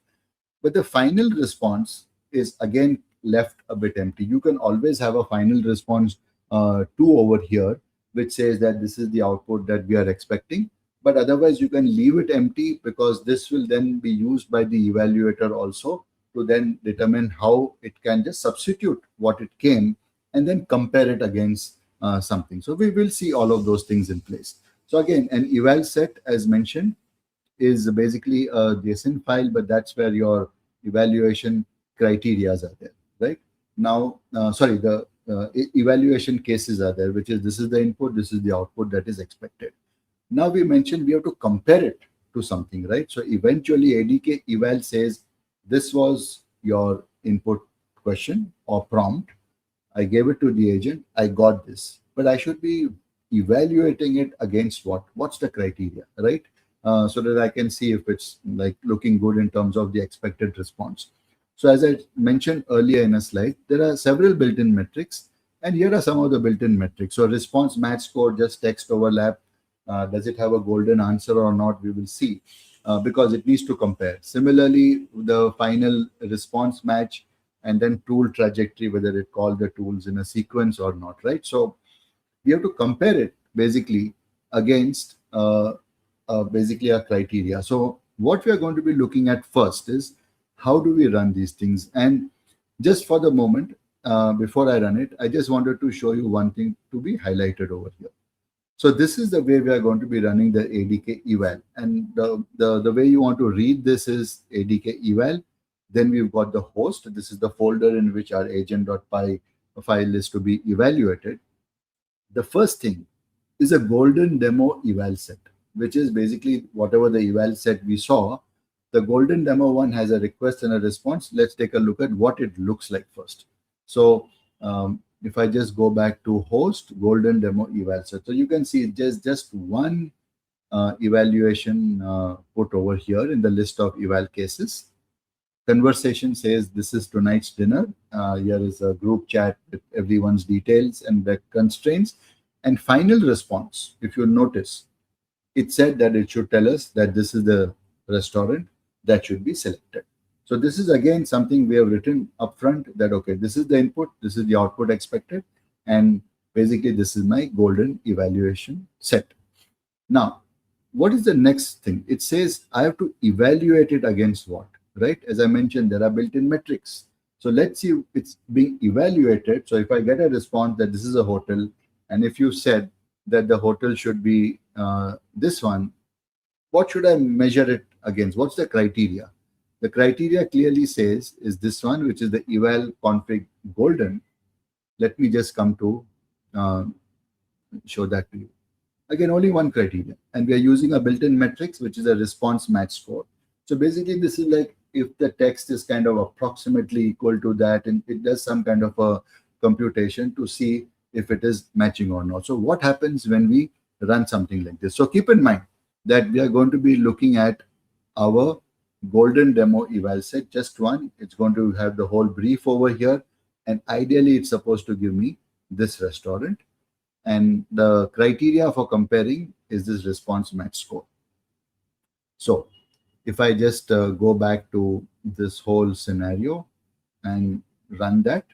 But the final response is again left a bit empty. You can always have a final response 2 over here, which says that this is the output that we are expecting. But otherwise, you can leave it empty because this will then be used by the evaluator also to then determine how it can just substitute what it came and then compare it against something. So we will see all of those things in place. So again, an eval set, as mentioned, is basically a JSON file, but that's where your evaluation criteria are there, right? Now, the evaluation cases are there, which is this is the input, this is the output that is expected. Now we mentioned we have to compare it to something, right? So eventually ADK eval says this was your input question or prompt. I gave it to the agent, I got this, but I should be evaluating it against what? What's the criteria, right? So that I can see if it's like looking good in terms of the expected response. So as I mentioned earlier in a slide, there are several built-in metrics, and here are some of the built-in metrics. So response match score, just text overlap. Does it have a golden answer or not? We will see because it needs to compare. Similarly, the final response match, and then tool trajectory, whether it called the tools in a sequence or not, right? So we have to compare it basically against basically a criteria. So what we are going to be looking at first is how do we run these things? And just for the moment, before I run it, I just wanted to show you one thing to be highlighted over here. So this is the way we are going to be running the ADK eval. And the way you want to read this is ADK eval. Then we've got the host. This is the folder in which our agent.py file is to be evaluated. The first thing is a golden demo eval set, which is basically whatever the eval set we saw. The golden demo one has a request and a response. Let's take a look at what it looks like first. So if I just go back to host, golden demo eval set. So you can see just one evaluation put over here in the list of eval cases. Conversation says this is tonight's dinner. Here is a group chat with everyone's details and the constraints. And final response, if you notice, it said that it should tell us that this is the restaurant that should be selected. So this is again something we have written upfront that, okay, this is the input, this is the output expected, and basically this is my golden evaluation set. Now, what is the next thing? It says I have to evaluate it against what, right? As I mentioned, there are built-in metrics. So let's see it's being evaluated. So if I get a response that this is a hotel, and if you said that the hotel should be this one, what should I measure it against? What's the criteria? The criteria clearly says is this one, which is the eval config golden. Let me just come to uh, show that to you. Again, only one criteria, and we are using a built-in metrics, which is a response match score. So basically, this is like if the text is kind of approximately equal to that, and it does some kind of a computation to see if it is matching or not. So what happens when we run something like this? So keep in mind that we are going to be looking at our golden demo eval set, just one. It's going to have the whole brief over here, and ideally, it's supposed to give me this restaurant, and the criteria for comparing is this response match score. So if I just go back to this whole scenario and run that,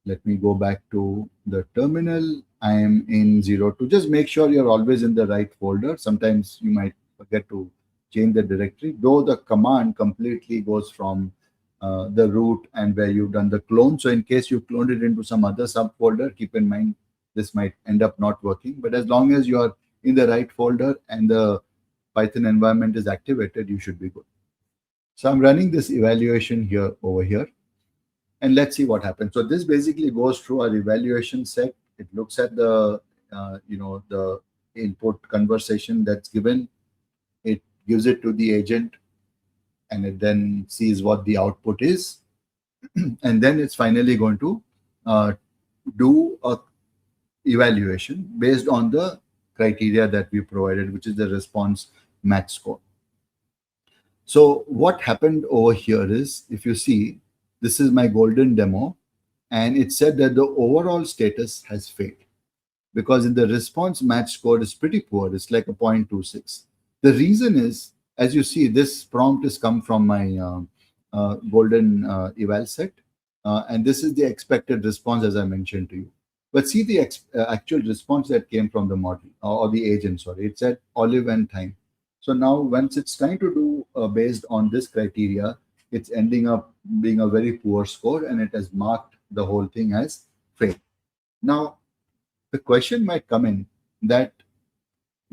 let me go back to the terminal. I am in 02. Just make sure you're always in the right folder. Sometimes you might forget to change the directory, though the command completely goes from the root and where you've done the clone. So in case you cloned it into some other subfolder, keep in mind this might end up not working. But as long as you are in the right folder and the Python environment is activated, you should be good. So I'm running this evaluation here over here, and let's see what happens. So this basically goes through our evaluation set. It looks at the the input conversation that's given. It gives it to the agent, and it then sees what the output is, and then it's finally going to do a evaluation based on the criteria that we provided, which is the response match score. So what happened over here is, if you see, this is my golden demo, and it said that the overall status has failed because in the response match score is pretty poor. It's like a 0.26. The reason is, as you see, this prompt has come from my golden eval set, and this is the expected response, as I mentioned to you. But see the actual response that came from the model or the agent, sorry. It said olive and thyme. So now once it's trying to do based on this criteria, it's ending up being a very poor score, and it has marked the whole thing as failed. Now, the question might come in that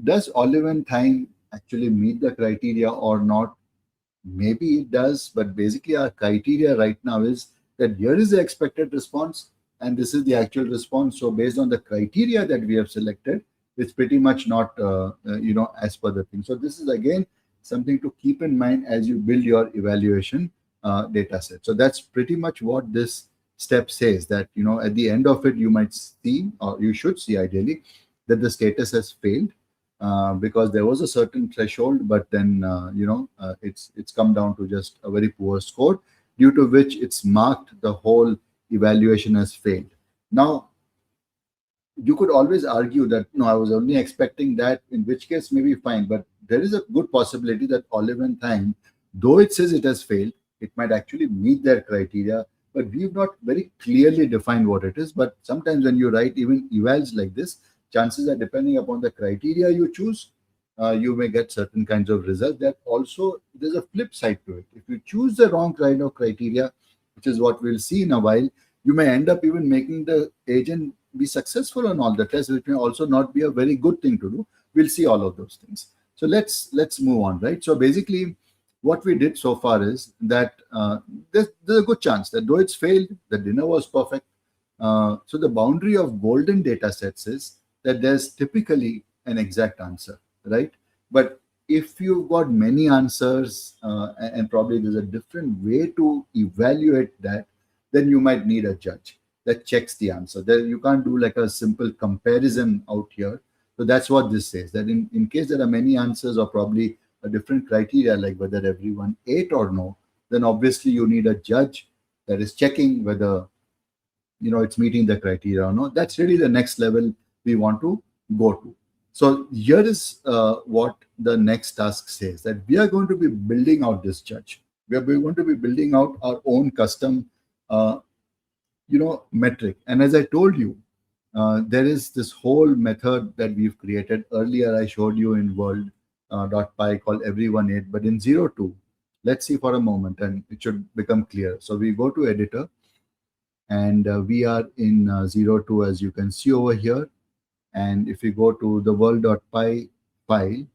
does olive and thyme actually meet the criteria or not? Maybe it does, but basically our criteria right now is that here is the expected response and this is the actual response. So based on the criteria that we have selected, it's pretty much not as per the thing. So this is again something to keep in mind as you build your evaluation data set. So that's pretty much what this step says, that at the end of it you might see, or you should see ideally, that the status has failed because there was a certain threshold, but then it's come down to just a very poor score, due to which it's marked the whole evaluation has failed. Now, you could always argue that no, I was only expecting that, in which case maybe fine, but there is a good possibility that olive and thyme, though it says it has failed, it might actually meet their criteria, but we've not very clearly defined what it is. But sometimes when you write even evals like this, chances are, depending upon the criteria you choose, you may get certain kinds of results. That also, there's a flip side to it. If you choose the wrong kind of criteria, which is what we'll see in a while, you may end up even making the agent be successful on all the tests, which may also not be a very good thing to do. We'll see all of those things. So let's move on, right? So basically, what we did so far is that there's a good chance that though it's failed, the dinner was perfect. So the boundary of golden data sets is that there's typically an exact answer, right? But if you've got many answers and probably there's a different way to evaluate that, then you might need a judge that checks the answer. There, you can't do like a simple comparison out here. So that's what this says, that in case there are many answers or probably a different criteria, like whether everyone ate or no, then obviously you need a judge that is checking whether it's meeting the criteria or not. That's really the next level we want to go to. So here is what the next task says, that we are going to be building out this judge. We are going to be building out our own custom metric. And as I told you, there is this whole method that we've created. Earlier I showed you in world.py called everyone ate, but in 02, let's see for a moment and it should become clear. So we go to editor, and we are in 02, as you can see over here. And if you go to the world.py file,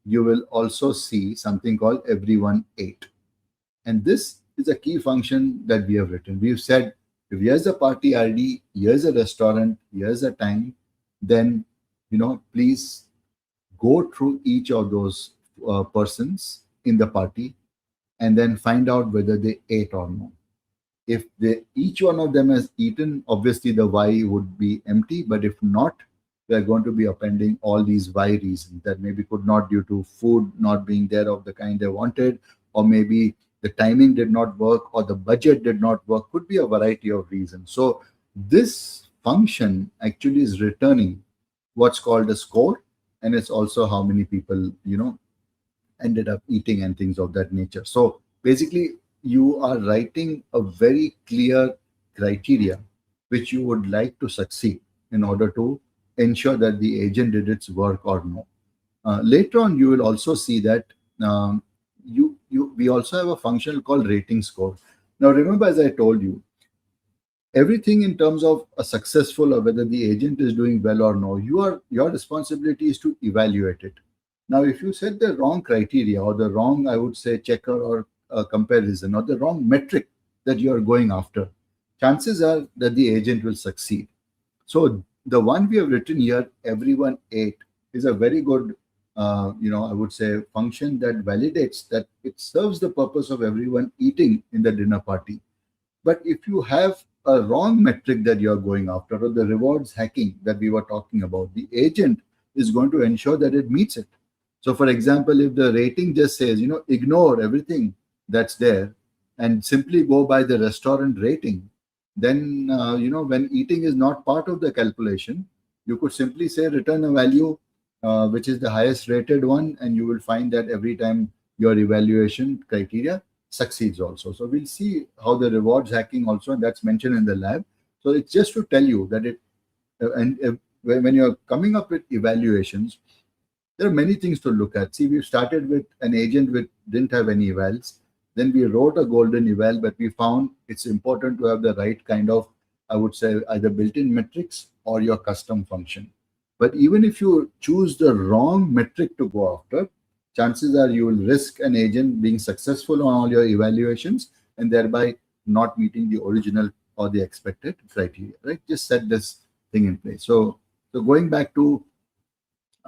you will also see something called everyone ate. And this is a key function that we have written. We've said, if here's a party ID, here's a restaurant, here's a time, then, please go through each of those persons in the party and then find out whether they ate or not. If each one of them has eaten, obviously the Y would be empty. But if not, we are going to be appending all these Y reasons that maybe could not due to food not being there of the kind they wanted, or maybe the timing did not work, or the budget did not work. Could be a variety of reasons. So this function actually is returning what's called a score, and it's also how many people ended up eating and things of that nature. So basically, you are writing a very clear criteria which you would like to succeed in order to ensure that the agent did its work or no. Later on, you will also see that we also have a function called rating score. Now, remember, as I told you, everything in terms of a successful or whether the agent is doing well or no, your responsibility is to evaluate it. Now, if you set the wrong criteria or the wrong, I would say, checker or comparison or the wrong metric that you are going after, chances are that the agent will succeed. So the one we have written here, everyone ate, is a very good, I would say, function that validates that it serves the purpose of everyone eating in the dinner party. But if you have a wrong metric that you are going after, or the rewards hacking that we were talking about, the agent is going to ensure that it meets it. So, for example, if the rating just says, ignore everything that's there and simply go by the restaurant rating, then, when eating is not part of the calculation, you could simply say return a value which is the highest rated one, and you will find that every time your evaluation criteria succeeds also. So we'll see how the rewards hacking also, and that's mentioned in the lab. So it's just to tell you that when you're coming up with evaluations, there are many things to look at. See, we've started with an agent which didn't have any evals. Then we wrote a golden eval, but we found it's important to have the right kind of, I would say, either built-in metrics or your custom function. But even if you choose the wrong metric to go after, chances are you will risk an agent being successful on all your evaluations and thereby not meeting the original or the expected criteria, right? Just set this thing in place. So going back to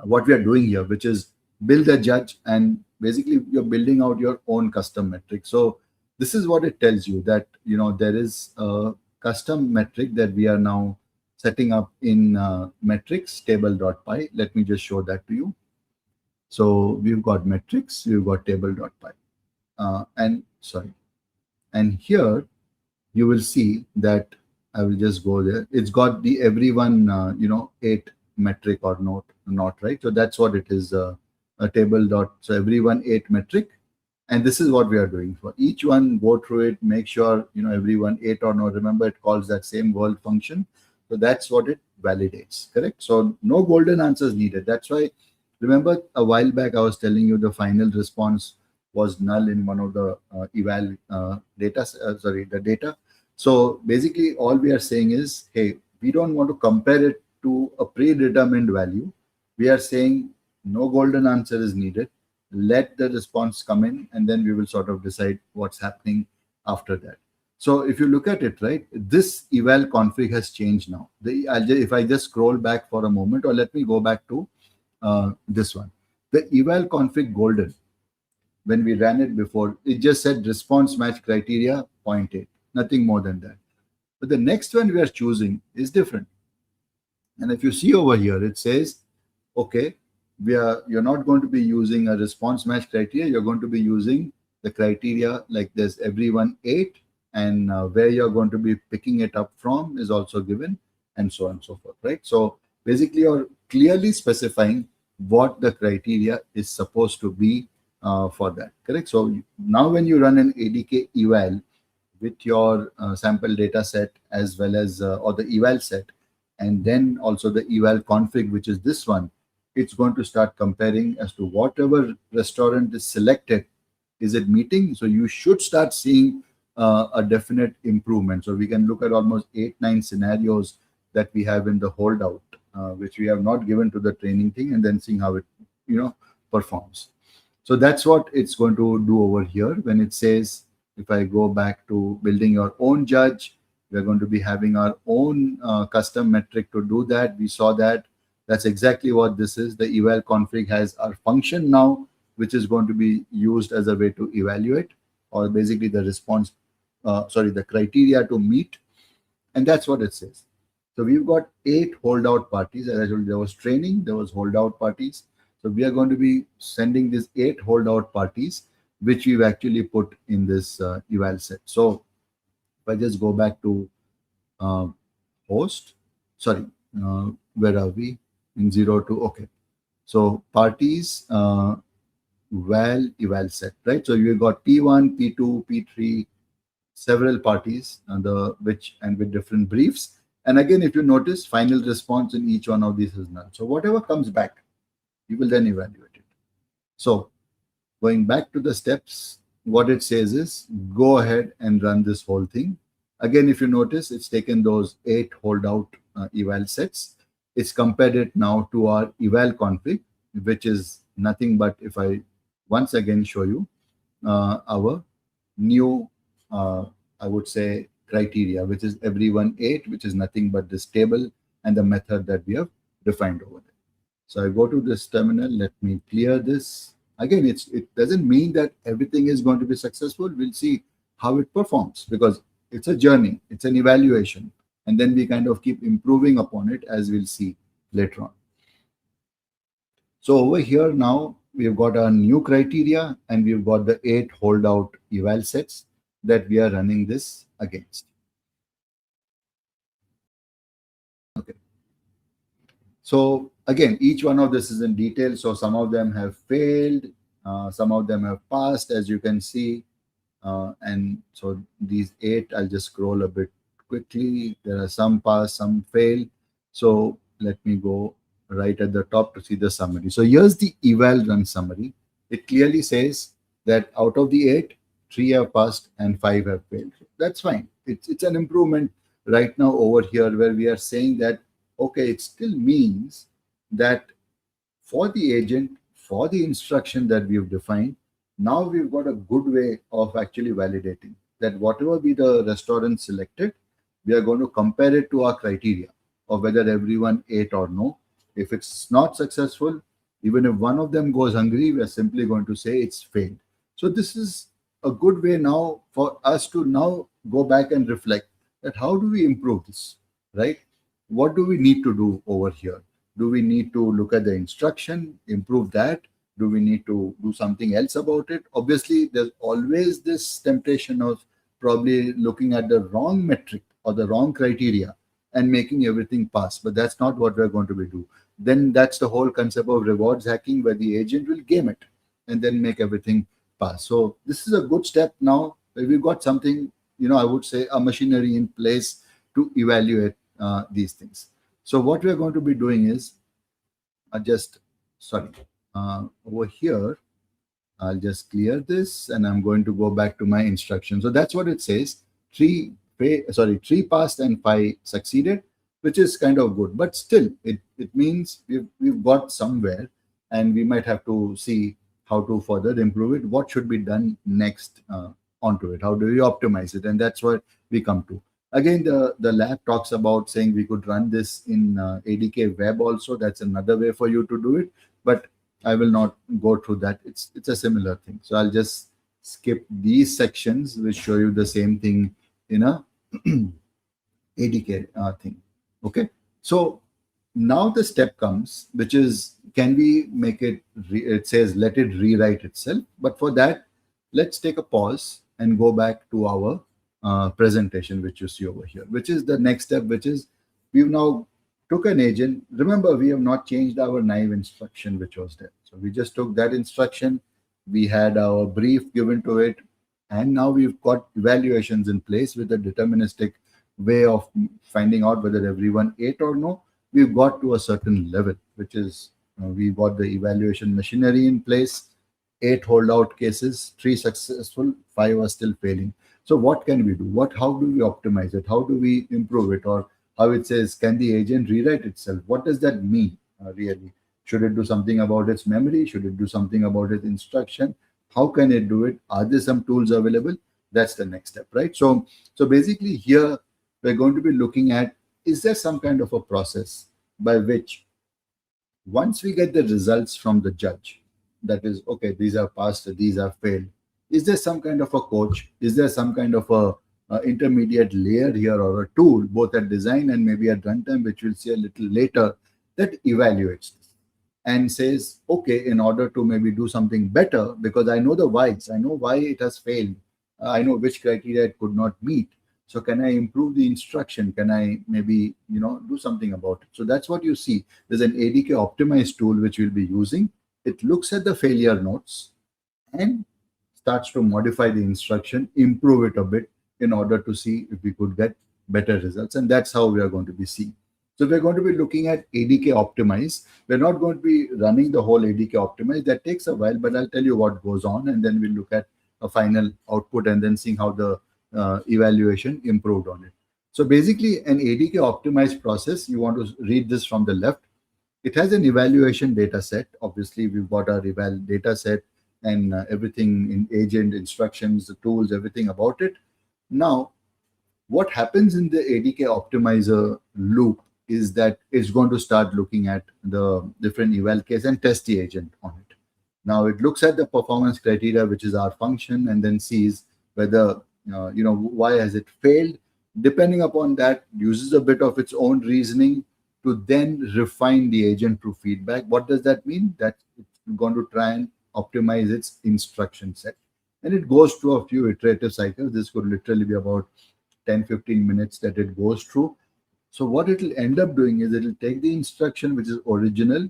what we are doing here, which is build a judge, and basically you're building out your own custom metric. So this is what it tells you, that there is a custom metric that we are now setting up in metrics table.py. Let me just show that to you. So we've got metrics, we've got table.py, and here you will see that I will just go there. It's got the everyone ate metric or not, right? So that's what it is. A table dot, so everyone ate metric, and this is what we are doing for each one. Go through it, make sure everyone ate or no. Remember, it calls that same world function. So that's what it validates, correct? So no golden answers needed. That's why, remember, a while back I was telling you the final response was null in one of the eval the data. So basically all we are saying is, hey, we don't want to compare it to a predetermined value. We are saying no golden answer is needed. Let the response come in, and then we will sort of decide what's happening after that. So if you look at it, right, this eval config has changed now. If I just scroll back for a moment, or let me go back to this one. The eval config golden, when we ran it before, it just said response match criteria 0.8, nothing more than that. But the next one we are choosing is different. And if you see over here, it says, okay, you're not going to be using a response match criteria. You're going to be using the criteria like this, everyone ate, and where you're going to be picking it up from is also given, and so on and so forth, right? So basically, you're clearly specifying what the criteria is supposed to be for that, correct? So now when you run an ADK eval with your sample data set as well as or the eval set, and then also the eval config, which is this one, it's going to start comparing as to whatever restaurant is selected, is it meeting? So you should start seeing a definite improvement. So we can look at almost 8-9 scenarios that we have in the holdout which we have not given to the training thing, and then seeing how it, performs. So that's what it's going to do over here when it says, if I go back to building your own judge, we're going to be having our own custom metric to do that. We saw that. That's exactly what this is. The eval config has our function now, which is going to be used as a way to evaluate, or basically the response, the criteria to meet. And that's what it says. So we've got 8 holdout parties. As I told you, there was training, there was holdout parties. So we are going to be sending these 8 holdout parties, which we've actually put in this eval set. So if I just go back to host, where are we? In 02, okay. So parties, val eval set, right? So you've got P1, P2, P3, several parties, with different briefs. And again, if you notice, final response in each one of these is none. So whatever comes back, you will then evaluate it. So going back to the steps, what it says is go ahead and run this whole thing. Again, if you notice, it's taken those 8 holdout eval sets. It's compared it now to our eval config, which is nothing but, if I once again show you our new, I would say, criteria, which is everyone 8, which is nothing but this table and the method that we have defined over there. So I go to this terminal. Let me clear this. Again, it doesn't mean that everything is going to be successful. We'll see how it performs, because it's a journey, it's an evaluation, and then we kind of keep improving upon it, as we'll see later on. So over here now, we've got our new criteria, and we've got the 8 holdout eval sets that we are running this against. Okay. So again, each one of this is in detail. So some of them have failed, some of them have passed, as you can see. And so these 8, I'll just scroll a bit quickly. There are some pass, some fail. So let me go right at the top to see the summary. So here's the eval run summary. It clearly says that out of the 8, 3 have passed and 5 have failed. That's fine. It's an improvement right now over here, where we are saying that, okay, it still means that for the agent, for the instruction that we've defined, now we've got a good way of actually validating that whatever be the restaurant selected, we are going to compare it to our criteria of whether everyone ate or no. If it's not successful, even if one of them goes hungry, we are simply going to say it's failed. So this is a good way now for us to now go back and reflect that how do we improve this, right? What do we need to do over here? Do we need to look at the instruction, improve that? Do we need to do something else about it? Obviously, there's always this temptation of probably looking at the wrong metric or the wrong criteria and making everything pass. But that's not what we're going to be doing. Then that's the whole concept of rewards hacking, where the agent will game it and then make everything pass. So this is a good step now, where we've got something, I would say a machinery in place to evaluate these things. So what we're going to be doing is over here, I'll just clear this, and I'm going to go back to my instruction. So that's what it says. 3 passed and 5 succeeded, which is kind of good. But still, it means we've got somewhere, and we might have to see how to further improve it. What should be done next onto it? How do we optimize it? And that's what we come to. Again, the lab talks about saying we could run this in ADK web also. That's another way for you to do it. But I will not go through that. It's a similar thing. So I'll just skip these sections which show you the same thing in a ADK thing. Okay. So now the step comes, which is, can we make it, it says, let it rewrite itself. But for that, let's take a pause and go back to our presentation, which you see over here, which is the next step, which is we've now took an agent. Remember, we have not changed our naive instruction, which was there. So we just took that instruction. We had our brief given to it. And now we've got evaluations in place with a deterministic way of finding out whether everyone ate or no. We've got to a certain level, which is we've got the evaluation machinery in place. 8 holdout cases, 3 successful, 5 are still failing. So what can we do? How do we optimize it? How do we improve it? Or how it says, can the agent rewrite itself? What does that mean really? Should it do something about its memory? Should it do something about its instruction? How can it do it? Are there some tools available? That's the next step, right? So basically here we're going to be looking at, is there some kind of a process by which once we get the results from the judge, that is, okay, these are passed, these are failed, is there some kind of a coach? Is there some kind of a intermediate layer here or a tool, both at design and maybe at runtime, which we'll see a little later, that evaluates this and says, okay, in order to maybe do something better, because I know the whys, I know why it has failed, I know which criteria it could not meet. So can I improve the instruction? Can I maybe, do something about it? So that's what you see. There's an ADK optimized tool which we'll be using. It looks at the failure notes and starts to modify the instruction, improve it a bit in order to see if we could get better results. And that's how we are going to be seeing. So we're going to be looking at ADK optimize. We're not going to be running the whole ADK optimize. That takes a while, but I'll tell you what goes on, and then we'll look at a final output and then seeing how the evaluation improved on it. So basically, an ADK optimized process, you want to read this from the left. It has an evaluation data set. Obviously, we've got our eval data set and everything in agent, instructions, the tools, everything about it. Now, what happens in the ADK optimizer loop is that it's going to start looking at the different eval case and test the agent on it. Now, it looks at the performance criteria, which is our function, and then sees whether, why has it failed. Depending upon that, uses a bit of its own reasoning to then refine the agent through feedback. What does that mean? That it's going to try and optimize its instruction set. And it goes through a few iterative cycles. This could literally be about 10-15 minutes that it goes through. So what it will end up doing is it will take the instruction which is original,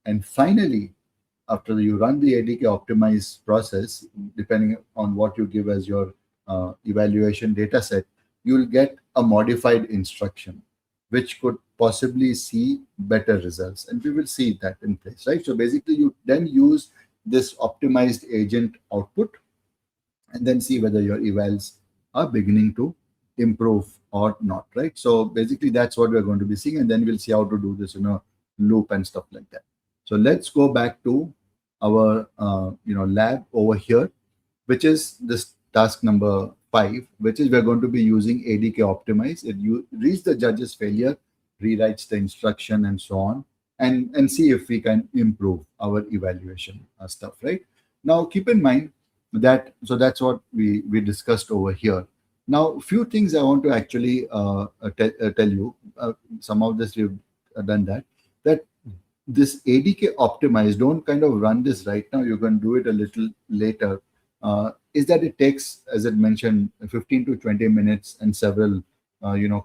and finally, after you run the ADK optimize process, depending on what you give as your evaluation data set, you will get a modified instruction, which could possibly see better results. And we will see that in place, right? So basically, you then use this optimized agent output and then see whether your evals are beginning to improve or not, right? So basically, that's what we're going to be seeing. And then we'll see how to do this in a loop and stuff like that. So let's go back to our lab over here, which is this task number 5, which is we're going to be using ADK optimize. It you reach the judge's failure, rewrites the instruction and so on, and see if we can improve our evaluation stuff, right? Now keep in mind that, so that's what we discussed over here. Now, a few things I want to actually tell you. Some of this we've done that this ADK optimize, don't kind of run this right now. You can do it a little later. Is that it takes, as I mentioned, 15 to 20 minutes and several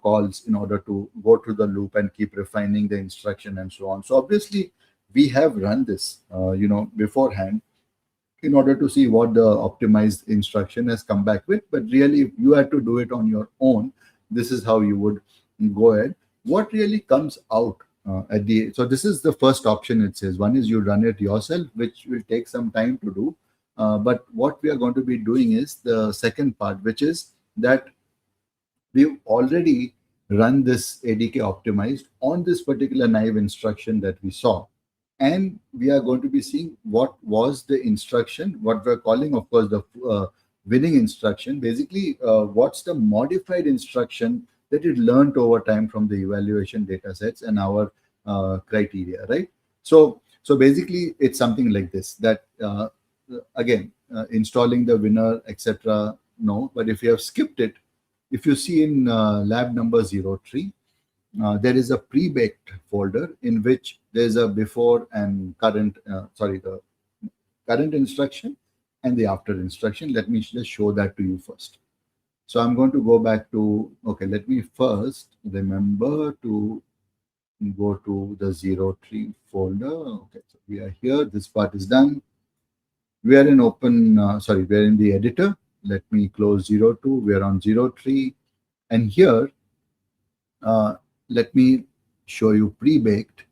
calls in order to go through the loop and keep refining the instruction and so on. So obviously, we have run this beforehand in order to see what the optimized instruction has come back with. But really, if you had to do it on your own, this is how you would go ahead. What really comes out so this is the first option. It says one is you run it yourself, which will take some time to do. But what we are going to be doing is the second part, which is that we've already run this ADK optimized on this particular naive instruction that we saw. And we are going to be seeing what was the instruction, what we're calling, of course, the winning instruction. Basically, what's the modified instruction that it learned over time from the evaluation data sets and our criteria, right? So basically, it's something like this, that again, installing the winner, etc. No, but if you have skipped it, if you see in lab number 03, there is a pre-baked folder in which there's a before and current, the current instruction and the after instruction. Let me just show that to you first. So I'm going to go back to, okay, let me first remember to go to the 03 folder. Okay, so we are here. This part is done. We are in we're in the editor. Let me close 02. We're on 03. And here, let me show you pre-baked.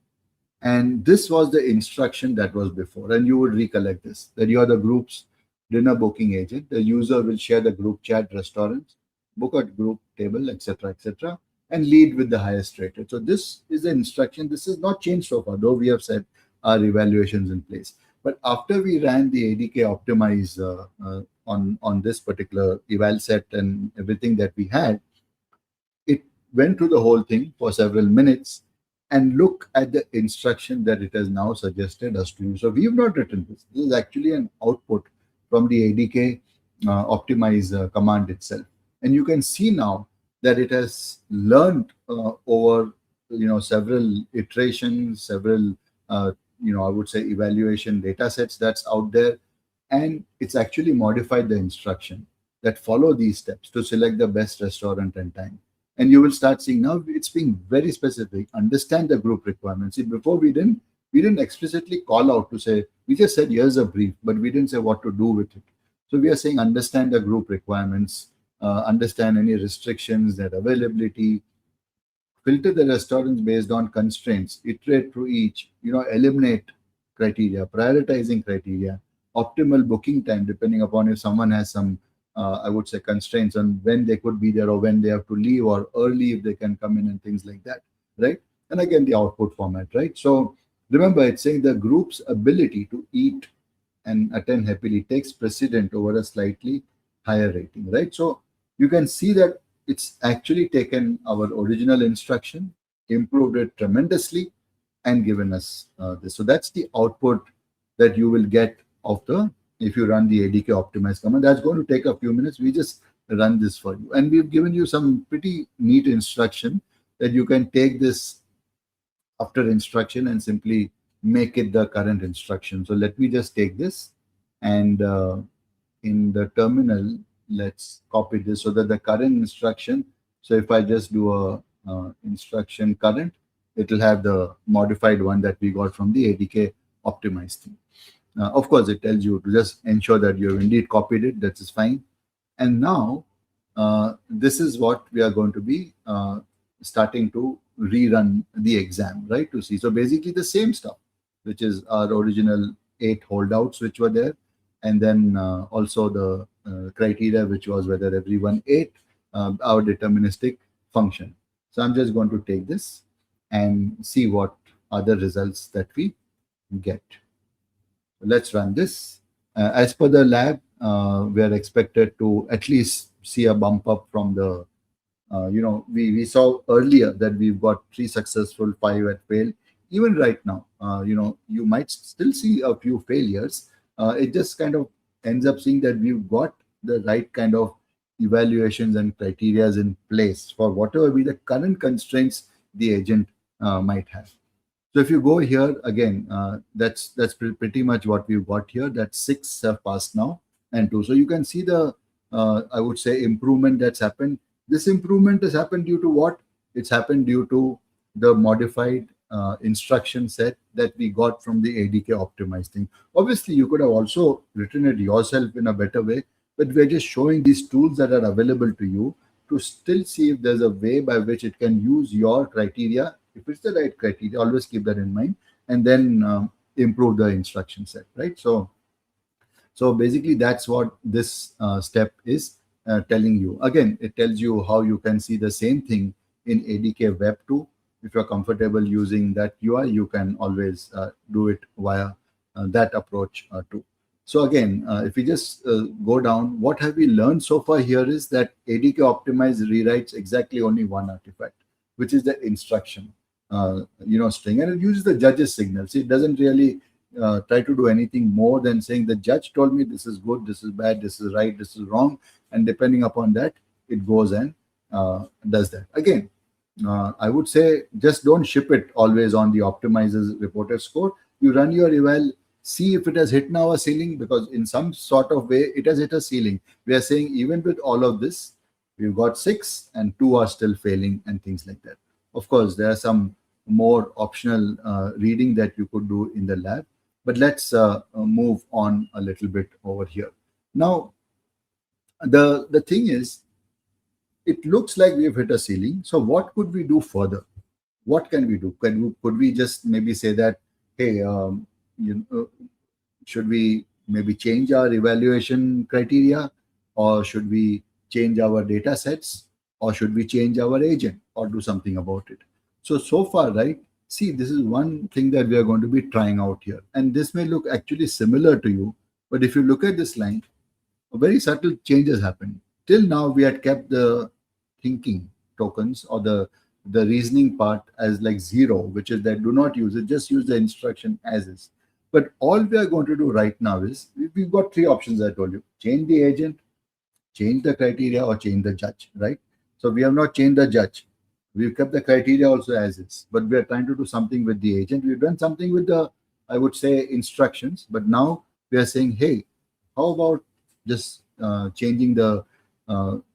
And this was the instruction that was before. And you would recollect this, that you are the group's dinner booking agent. The user will share the group chat, restaurants, book a group table, etc., etc. and lead with the highest rated. So this is the instruction. This is not changed so far, though we have set our evaluations in place. But after we ran the ADK optimize on this particular eval set and everything that we had, it went through the whole thing for several minutes and look at the instruction that it has now suggested us to use. So we have not written this. This is actually an output from the ADK optimize command itself. And you can see now that it has learned over several iterations, several I would say evaluation data sets that's out there, and it's actually modified the instruction that follow these steps to select the best restaurant and time. And you will start seeing now it's being very specific. Understand the group requirements. See, before we didn't explicitly call out to say, we just said here's a brief, but we didn't say what to do with it. So we are saying understand the group requirements, understand any restrictions, that availability, filter the restaurants based on constraints, iterate through each, eliminate criteria, prioritizing criteria, optimal booking time, depending upon if someone has some, I would say, constraints on when they could be there or when they have to leave, or early if they can come in and things like that, right? And again, the output format, right? So remember, it's saying the group's ability to eat and attend happily takes precedent over a slightly higher rating, right? So you can see that it's actually taken our original instruction, improved it tremendously, and given us this. So that's the output that you will get of the, if you run the ADK optimize command. That's going to take a few minutes. We just run this for you. And we've given you some pretty neat instruction that you can take this after instruction and simply make it the current instruction. So let me just take this and in the terminal, let's copy this so that the current instruction, so if I just do a instruction current, it will have the modified one that we got from the ADK optimized thing. Of course, it tells you to just ensure that you have indeed copied it. That is fine. And now this is what we are going to be starting to rerun the exam, right? To see. So basically the same stuff, which is our original 8 holdouts which were there, and then also the criteria, which was whether everyone ate, our deterministic function. So I'm just going to take this and see what other results that we get. Let's run this. As per the lab, we are expected to at least see a bump up from the, we saw earlier that we've got 3 successful, 5 at fail. Even right now, you might still see a few failures. It just kind of ends up seeing that we've got the right kind of evaluations and criterias in place for whatever be the current constraints the agent might have. So if you go here again, that's pretty much what we've got here. That 6 have passed now and 2. So you can see the I would say improvement that's happened. This improvement has happened due to what? It's happened due to the modified instruction set that we got from the ADK optimized thing. Obviously, you could have also written it yourself in a better way, but we're just showing these tools that are available to you to still see if there's a way by which it can use your criteria. If it's the right criteria, always keep that in mind, and then improve the instruction set, right? So basically, that's what this step is telling you. Again, it tells you how you can see the same thing in ADK Web 2. If you're comfortable using that UI, you can always do it via that approach too. So again, if we just go down, what have we learned so far here is that ADK Optimize rewrites exactly only one artifact, which is the instruction, string, and it uses the judge's signals. It doesn't really try to do anything more than saying the judge told me this is good, this is bad, this is right, this is wrong, and depending upon that, it goes and does that. Again, I would say just don't ship it always on the optimizer's reported score. You run your eval, see if it has hit now a ceiling, because in some sort of way it has hit a ceiling. We are saying even with all of this, we've got 6 and 2 are still failing and things like that. Of course, there are some more optional reading that you could do in the lab, but let's move on a little bit over here. Now, the thing is, it looks like we've hit a ceiling. So what could we do further? What can we do? Could we just maybe say that, hey, should we maybe change our evaluation criteria, or should we change our data sets? or should we change our agent or do something about it? So far, right? See, this is one thing that we are going to be trying out here. And this may look actually similar to you, but if you look at this line, a very subtle changes happened. Till now, we had kept the thinking tokens or the reasoning part as like zero, which is that do not use it, just use the instruction as is. But all we are going to do right now is we've got three options I told you: change the agent, change the criteria, or change the judge, right? So we have not changed the judge. We've kept the criteria also as is, but we are trying to do something with the agent. We've done something with the, I would say, instructions, but now we are saying, hey, how about just changing the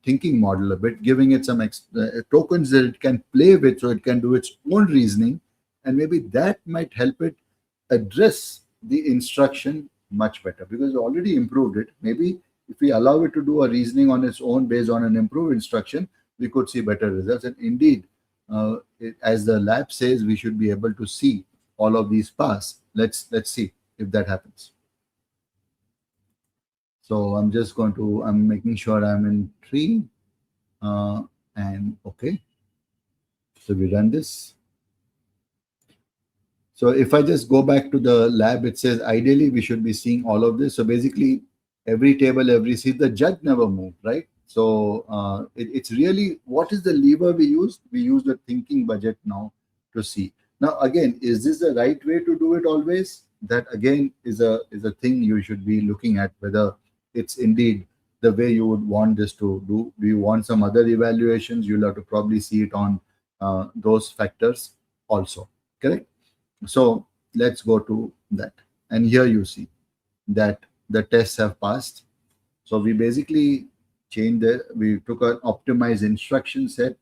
thinking model a bit, giving it some tokens that it can play with so it can do its own reasoning, and maybe that might help it address the instruction much better because we already improved it. Maybe if we allow it to do a reasoning on its own based on an improved instruction, we could see better results. And indeed, as the lab says, we should be able to see all of these pass. Let's see if that happens. So I'm making sure I'm in tree, and okay. So we run this. So if I just go back to the lab, it says ideally we should be seeing all of this. So basically, every table, every seat, the judge never moved, right? So it's really, what is the lever we use? We use the thinking budget now to see. Now again, is this the right way to do it always? That again is a thing you should be looking at, whether it's indeed the way you would want this to do. Do you want some other evaluations? You'll have to probably see it on those factors also, correct? So let's go to that. And here you see that the tests have passed. So we basically we took an optimized instruction set,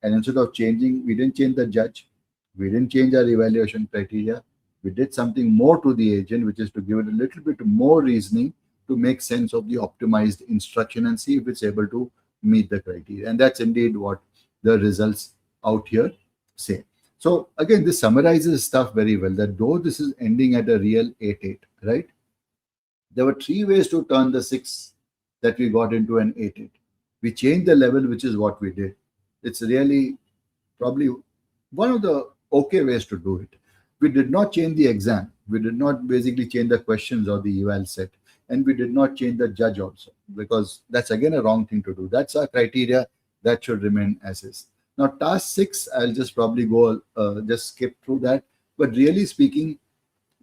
and instead of changing, we didn't change the judge, we didn't change our evaluation criteria. We did something more to the agent, which is to give it a little bit more reasoning to make sense of the optimized instruction and see if it's able to meet the criteria. And that's indeed what the results out here say. So again, this summarizes stuff very well, that though this is ending at a real 8-8, right? There were three ways to turn the 6 that we got into an 8-8. We changed the level, which is what we did. It's really probably one of the okay ways to do it. We did not change the exam. We did not basically change the questions or the eval set. And we did not change the judge also, because that's again a wrong thing to do. That's our criteria. That should remain as is. Now, task 6, I'll just probably go, just skip through that. But really speaking,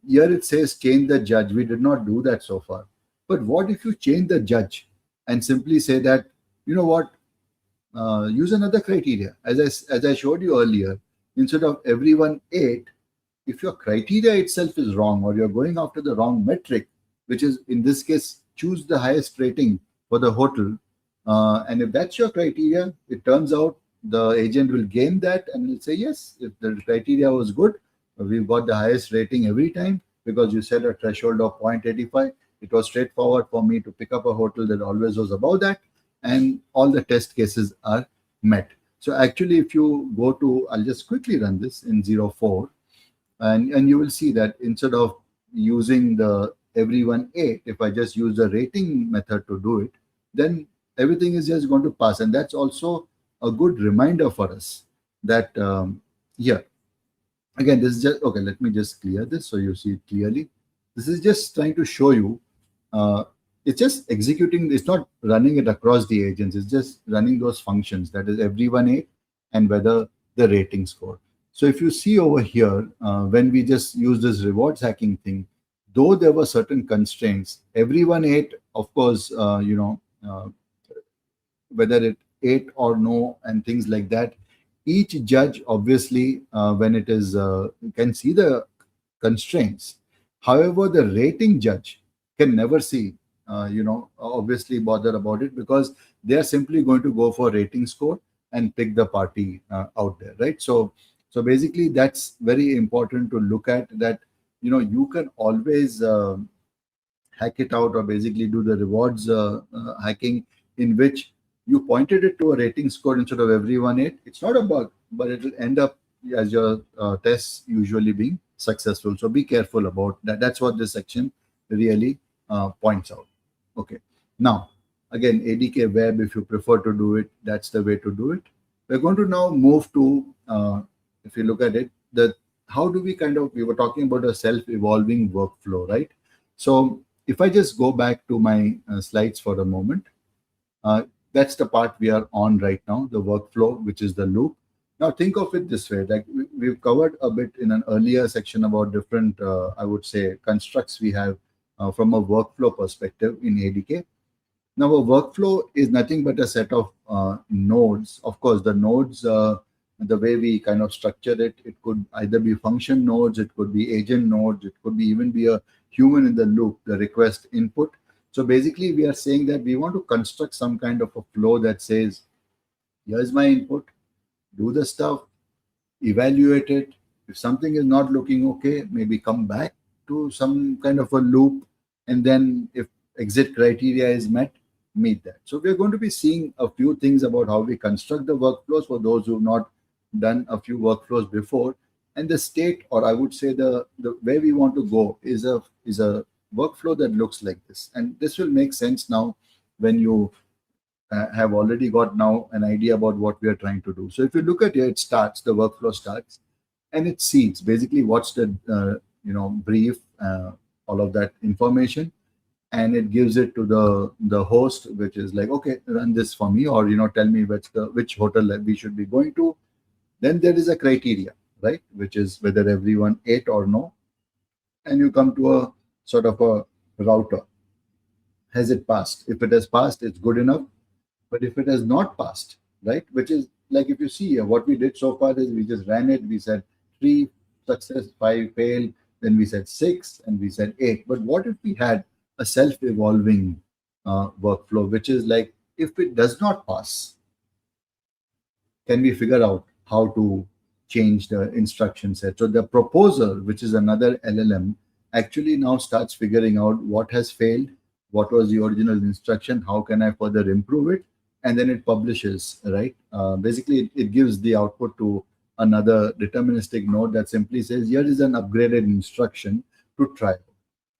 here it says change the judge. We did not do that so far. But what if you change the judge and simply say that, you know what, use another criteria? As I showed you earlier, instead of everyone 8, if your criteria itself is wrong or you're going after the wrong metric, which is in this case, choose the highest rating for the hotel. And if that's your criteria, it turns out the agent will game that and will say, yes, if the criteria was good, we've got the highest rating every time because you set a threshold of 0.85. It was straightforward for me to pick up a hotel that always was above that, and all the test cases are met. So actually, if you go to, I'll just quickly run this in 04, and you will see that instead of using the everyone 8, if I just use the rating method to do it, then everything is just going to pass. And that's also a good reminder for us that here, again, this is just, okay, let me just clear this so you see it clearly. This is just trying to show you, it's just executing, it's not running it across the agents, it's just running those functions, that is everyone 8 and whether the rating score. So if you see over here, when we just use this rewards hacking thing, though there were certain constraints, everyone 8, of course, whether it 8 or no and things like that, each judge obviously when it is can see the constraints. However, the rating judge can never see obviously bother about it, because they are simply going to go for rating score and pick the party out there, right? So basically that's very important to look at, that you can always hack it out, or basically do the rewards hacking, in which you pointed it to a rating score instead of everyone 8. It's not a bug, but it will end up as your tests usually being successful. So be careful about that. That's what this section really points out. Okay. Now, Again, ADK web, if you prefer to do it, that's the way to do it. We're going to now move to, if you look at it, the how do we kind of, we were talking about a self-evolving workflow, right? So if I just go back to my slides for a moment, uh, that's the part we are on right now, the workflow, which is the loop. Now think of it this way, like we've covered a bit in an earlier section about different, I would say, constructs we have from a workflow perspective in ADK. Now, a workflow is nothing but a set of nodes. Of course, the nodes, the way we kind of structure it, it could either be function nodes, it could be agent nodes, it could be even be a human in the loop, the request input. So basically, we are saying that we want to construct some kind of a flow that says, here's my input, do the stuff, evaluate it. If something is not looking okay, maybe come back to some kind of a loop. And then if exit criteria is met, meet that. So we're going to be seeing a few things about how we construct the workflows for those who've not done a few workflows before. And the state, or I would say the way we want to go is a workflow that looks like this. And this will make sense now when you have already got now an idea about what we are trying to do. So if you look at here, it starts, the workflow starts, and it seeds basically what's the brief, all of that information, and it gives it to the host, which is like, okay, run this for me, or tell me which hotel that we should be going to. Then there is a criteria, right, which is whether everyone ate or no, and you come to a sort of a router. Has it passed? If it has passed, it's good enough. But if it has not passed, right, which is like, if you see here, what we did so far is we just ran it. We said 3 success, 5 fail, then we said 6, and we said 8. But what if we had a self-evolving workflow, which is like, if it does not pass, can we figure out how to change the instruction set? So the proposer, which is another LLM, actually now starts figuring out what has failed, what was the original instruction, how can I further improve it, and then it publishes, right? Basically, it gives the output to another deterministic node that simply says, here is an upgraded instruction to try.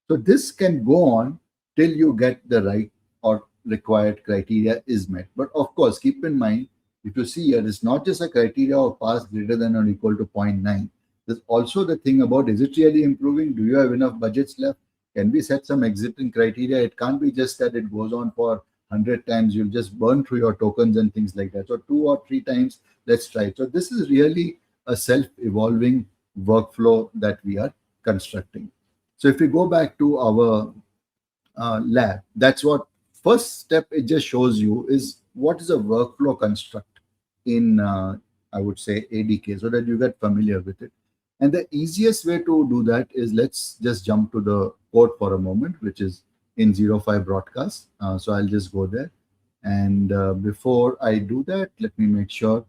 So this can go on till you get the right or required criteria is met. But of course, keep in mind, if you see here, it's not just a criteria of pass greater than or equal to zero point 0.9. There's also the thing about, is it really improving? Do you have enough budgets left? Can we set some exiting criteria? It can't be just that it goes on for 100 times. You'll just burn through your tokens and things like that. So 2 or 3 times, let's try. So this is really a self-evolving workflow that we are constructing. So if we go back to our lab, that's what first step it just shows you is what is a workflow construct in, I would say, ADK, so that you get familiar with it. And the easiest way to do that is, let's just jump to the code for a moment, which is in 05 broadcast. So I'll just go there. And before I do that, let me make sure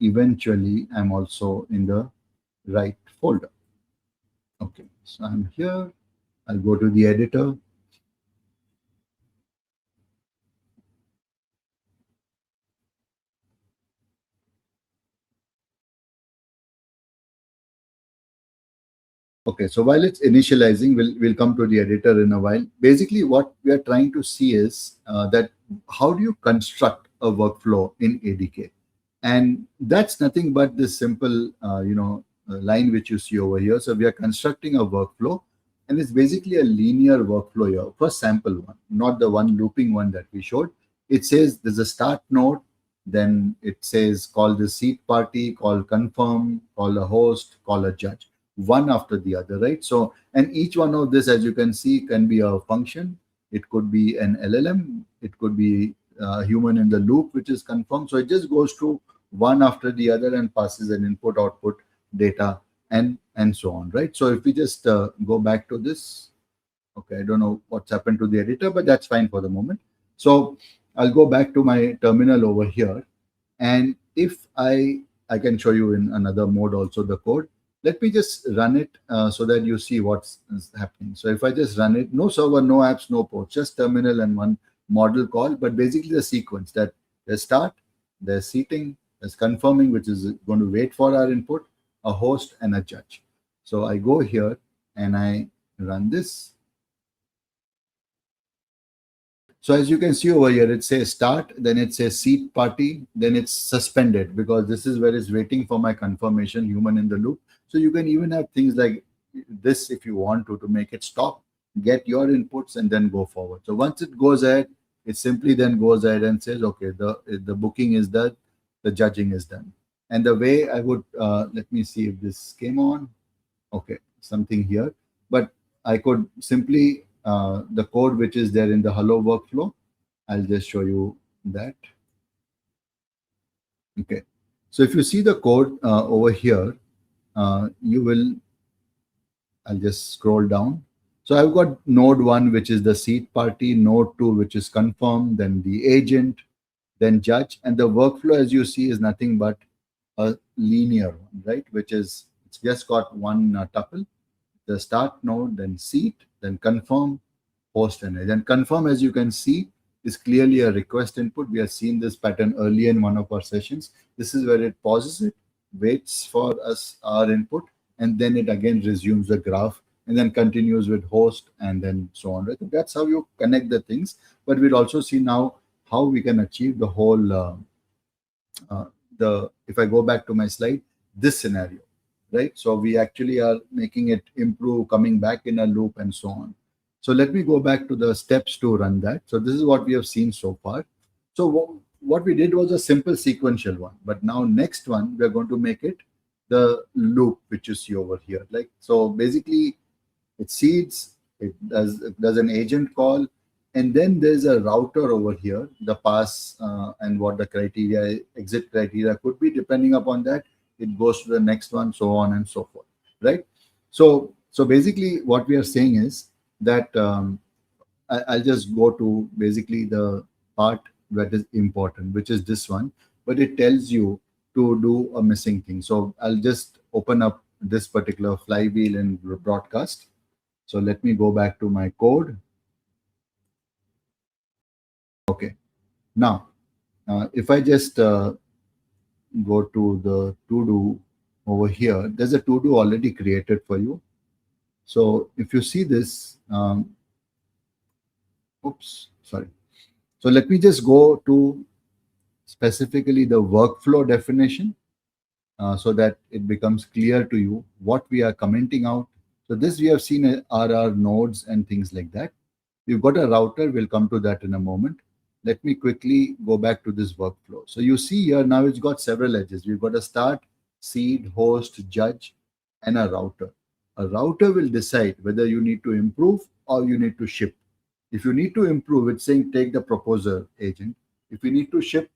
eventually I'm also in the right folder. Okay, so I'm here. I'll go to the editor. Okay, so while it's initializing, we'll come to the editor in a while. Basically, what we are trying to see is that how do you construct a workflow in ADK? And that's nothing but this simple, line which you see over here. So we are constructing a workflow, and it's basically a linear workflow here. First sample one, not the one looping one that we showed. It says there's a start node, then it says call the seat party, call confirm, call a host, call a judge, one after the other, right? So, and each one of this, as you can see, can be a function. It could be an LLM. It could be human in the loop, which is confirmed. So it just goes through one after the other and passes an input, output, data, and so on, right? So if we just go back to this, okay, I don't know what's happened to the editor, but that's fine for the moment. So I'll go back to my terminal over here, and if I can show you in another mode also the code. Let me just run it so that you see what's is happening. So if I just run it, no server, no apps, no ports, just terminal and one model call, but basically the sequence that there's start, there's seating, there's confirming, which is going to wait for our input, a host, and a judge. So I go here and I run this. So as you can see over here, it says start, then it says seat party, then it's suspended because this is where it's waiting for my confirmation, human in the loop. So you can even have things like this if you want to make it stop, get your inputs, and then go forward. So once it goes ahead, it simply then goes ahead and says, okay, the booking is done, the judging is done. And the way I would, let me see if this came on. Okay, something here. But I could simply, the code which is there in the hello workflow, I'll just show you that. Okay, so if you see the code over here, you will, I'll just scroll down. So I've got node 1, which is the seat party, node 2, which is confirm, then the agent, then judge. And the workflow, as you see, is nothing but a linear one, right? Which is, it's just got one tuple, the start node, then seat, then confirm, host, and agent. And confirm, as you can see, is clearly a request input. We have seen this pattern earlier in one of our sessions. This is where it pauses it, waits for us our input, and then it again resumes the graph and then continues with host and then so on. Right? That's how you connect the things. But we'll also see now how we can achieve the whole if I go back to my slide, this scenario, right? So we actually are making it improve, coming back in a loop and so on. So let me go back to the steps to run that. So this is what we have seen so far. So what we did was a simple sequential one, but now next one, we're going to make it the loop, which you see over here. Like, so basically it seeds, it does an agent call, and then there's a router over here, the pass and what the criteria, exit criteria could be. Depending upon that, it goes to the next one, so on and so forth, right? So basically what we are saying is that I'll just go to basically the part that is important, which is this one, but it tells you to do a missing thing. So I'll just open up this particular flywheel and broadcast. So let me go back to my code. Okay. Now, if I just go to the to-do over here, there's a to-do already created for you. So if you see this, oops, sorry. So let me just go to specifically the workflow definition so that it becomes clear to you what we are commenting out. So this we have seen are our nodes and things like that. We've got a router. We'll come to that in a moment. Let me quickly go back to this workflow. So you see here now it's got several edges. We've got a start, seed, host, judge, and a router. A router will decide whether you need to improve or you need to ship. If you need to improve, it's saying take the proposer agent. If you need to ship,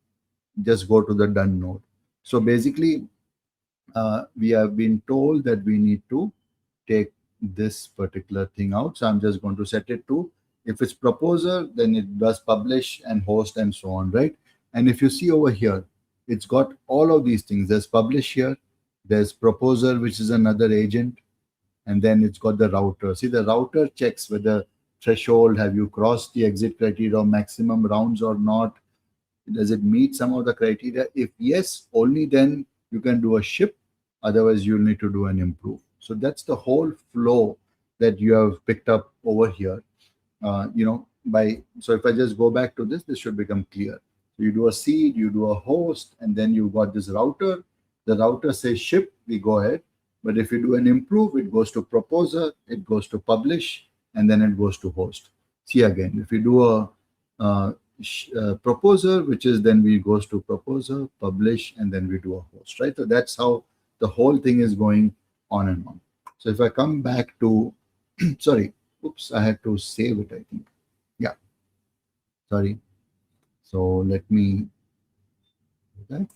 just go to the done node. So basically, we have been told that we need to take this particular thing out. So I'm just going to set it to, if it's proposer, then it does publish and host and so on, right? And if you see over here, it's got all of these things. There's publish here, there's proposer, which is another agent, and then it's got the router. See, the router checks whether threshold, have you crossed the exit criteria or maximum rounds or not? Does it meet some of the criteria? If yes, only then you can do a ship. Otherwise, you'll need to do an improve. So that's the whole flow that you have picked up over here. So if I just go back to this should become clear. So you do a seed, you do a host, and then you got this router. The router says ship, we go ahead. But if you do an improve, it goes to proposer, it goes to publish, and then it goes to host. See again, if you do a proposer, which is then we goes to proposer, publish, and then we do a host, right? So that's how the whole thing is going on and on. So if I come back to, sorry, oops, I had to save it, I think. Yeah, sorry. So let me do that.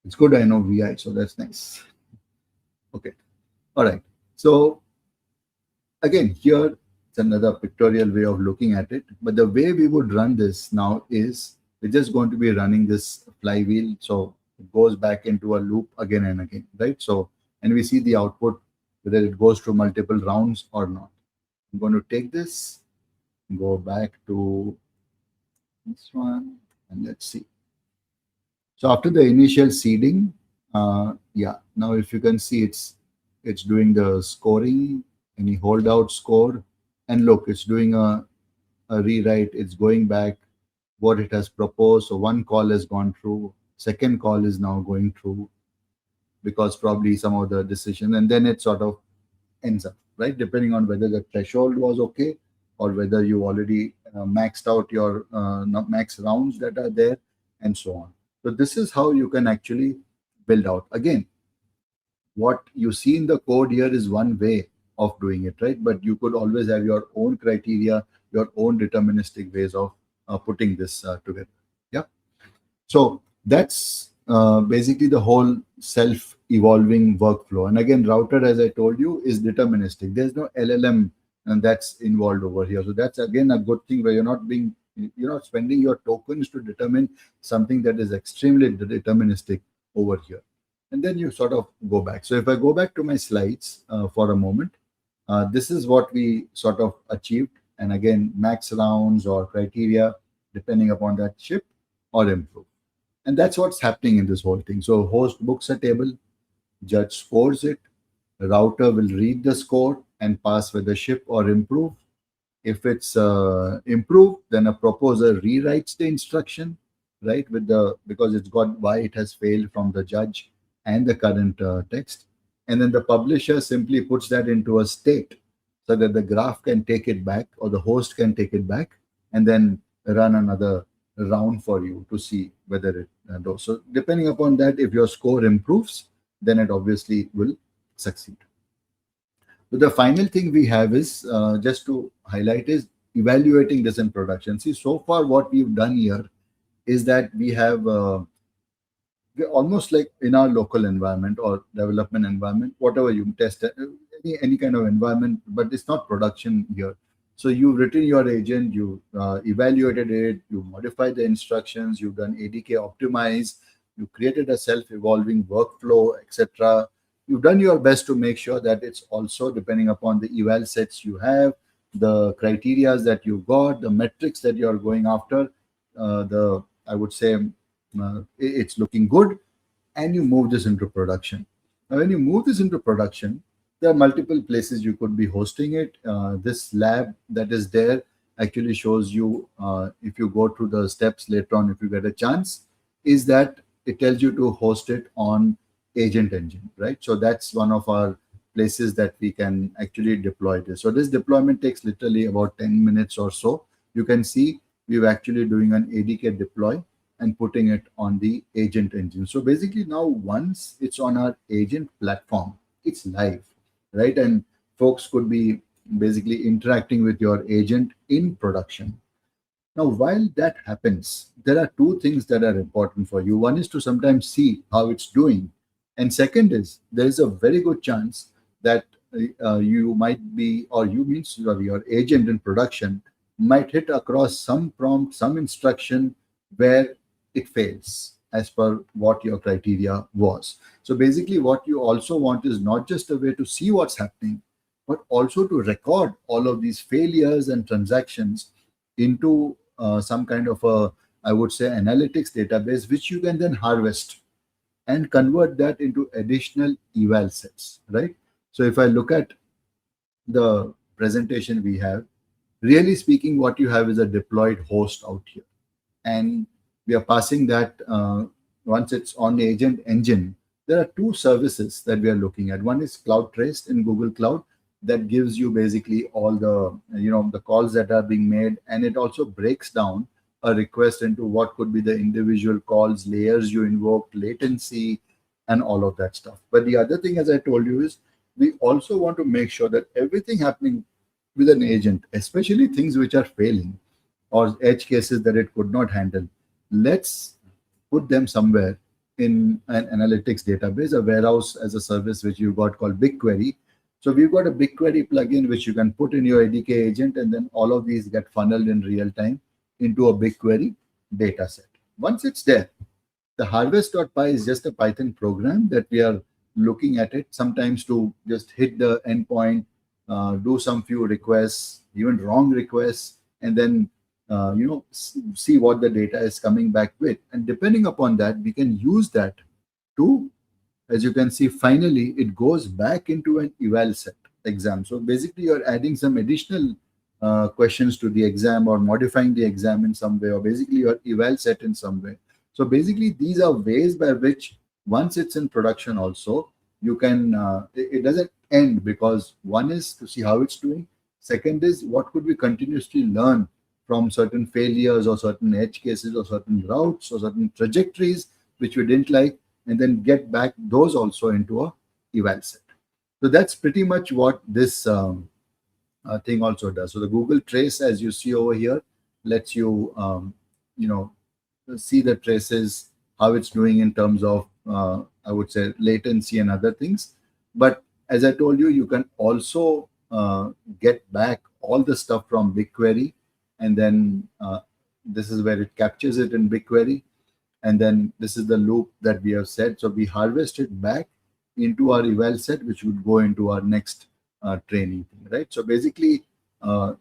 It's good I know VI, so that's nice. Okay, all right. So again, here it's another pictorial way of looking at it. But the way we would run this now is we're just going to be running this flywheel. So it goes back into a loop again and again, right? So, and we see the output, whether it goes through multiple rounds or not. I'm going to take this, go back to this one, and let's see. So after the initial seeding, yeah, now if you can see, it's doing the scoring, any holdout score, and look, it's doing a a rewrite, it's going back what it has proposed. So one call has gone through, second call is now going through because probably some of the decision, and then it sort of ends up, right? Depending on whether the threshold was okay or whether you already maxed out your not max rounds that are there and so on. So this is how you can actually build out. Again, what you see in the code here is one way of doing it, right? But you could always have your own criteria, your own deterministic ways of putting this together. Yeah. So that's basically the whole self-evolving workflow. And again, router, as I told you, is deterministic. There's no LLM and that's involved over here. So that's again a good thing where you're not spending your tokens to determine something that is extremely deterministic over here. And then you sort of go back. So if I go back to my slides for a moment, this is what we sort of achieved. And again, max rounds or criteria, depending upon that ship or improve. And that's what's happening in this whole thing. So host books a table, judge scores it, router will read the score and pass whether ship or improve. If it's improved, then a proposer rewrites the instruction, right? Because it's got why it has failed from the judge and the current text. And then the publisher simply puts that into a state so that the graph can take it back or the host can take it back and then run another round for you to see whether it does. So depending upon that, if your score improves, then it obviously will succeed. But the final thing we have is just to highlight is evaluating this in production. See, so far what we've done here is that we have we're almost like in our local environment or development environment, whatever you test, any kind of environment, but it's not production here. So you've written your agent, you evaluated it, you modified the instructions, you've done ADK optimize, you created a self-evolving workflow, etc. You've done your best to make sure that it's also depending upon the eval sets you have, the criterias that you got, the metrics that you're going after, I would say it's looking good, and you move this into production. Now, when you move this into production, there are multiple places you could be hosting it. This lab that is there actually shows you, if you go through the steps later on, if you get a chance, is that it tells you to host it on Agent Engine, right? So that's one of our places that we can actually deploy this. So this deployment takes literally about 10 minutes or so. You can see we're actually doing an ADK deploy and putting it on the Agent Engine. So basically now once it's on our agent platform, it's live, right? And folks could be basically interacting with your agent in production. Now, while that happens, there are two things that are important for you. One is to sometimes see how it's doing. And second is there is a very good chance that you might be, or you mean sorry, your agent in production might hit across some prompt, some instruction where it fails as per what your criteria was. So basically what you also want is not just a way to see what's happening, but also to record all of these failures and transactions into some kind of a, I would say, analytics database, which you can then harvest and convert that into additional eval sets, right? So if I look at the presentation we have, really speaking, what you have is a deployed host out here. And we are passing that once it's on the Agent Engine. There are two services that we are looking at. One is CloudTrace in Google Cloud that gives you basically all the, the calls that are being made. And it also breaks down a request into what could be the individual calls, layers you invoked, latency, and all of that stuff. But the other thing, as I told you, is we also want to make sure that everything happening with an agent, especially things which are failing or edge cases that it could not handle, let's put them somewhere in an analytics database, a warehouse as a service which you've got called BigQuery. So we've got a BigQuery plugin which you can put in your ADK agent, and then all of these get funneled in real time into a BigQuery data set. Once it's there, the harvest.py is just a Python program that we are looking at it sometimes to just hit the endpoint, do some few requests, even wrong requests, and then see what the data is coming back with. And depending upon that, we can use that to, as you can see, finally, it goes back into an eval set exam. So basically, you're adding some additional questions to the exam or modifying the exam in some way, or basically your eval set in some way. So basically, these are ways by which once it's in production also, you can, it doesn't end, because one is to see how it's doing. Second is what could we continuously learn from certain failures or certain edge cases or certain routes or certain trajectories which we didn't like, and then get back those also into a eval set. So that's pretty much what this thing also does. So the Google Trace, as you see over here, lets you, you know, see the traces, how it's doing in terms of, I would say, latency and other things. But as I told you, you can also get back all the stuff from BigQuery, and then this is where it captures it in BigQuery, and then this is the loop that we have set. So we harvest it back into our eval set, which would go into our next training thing, right? So basically,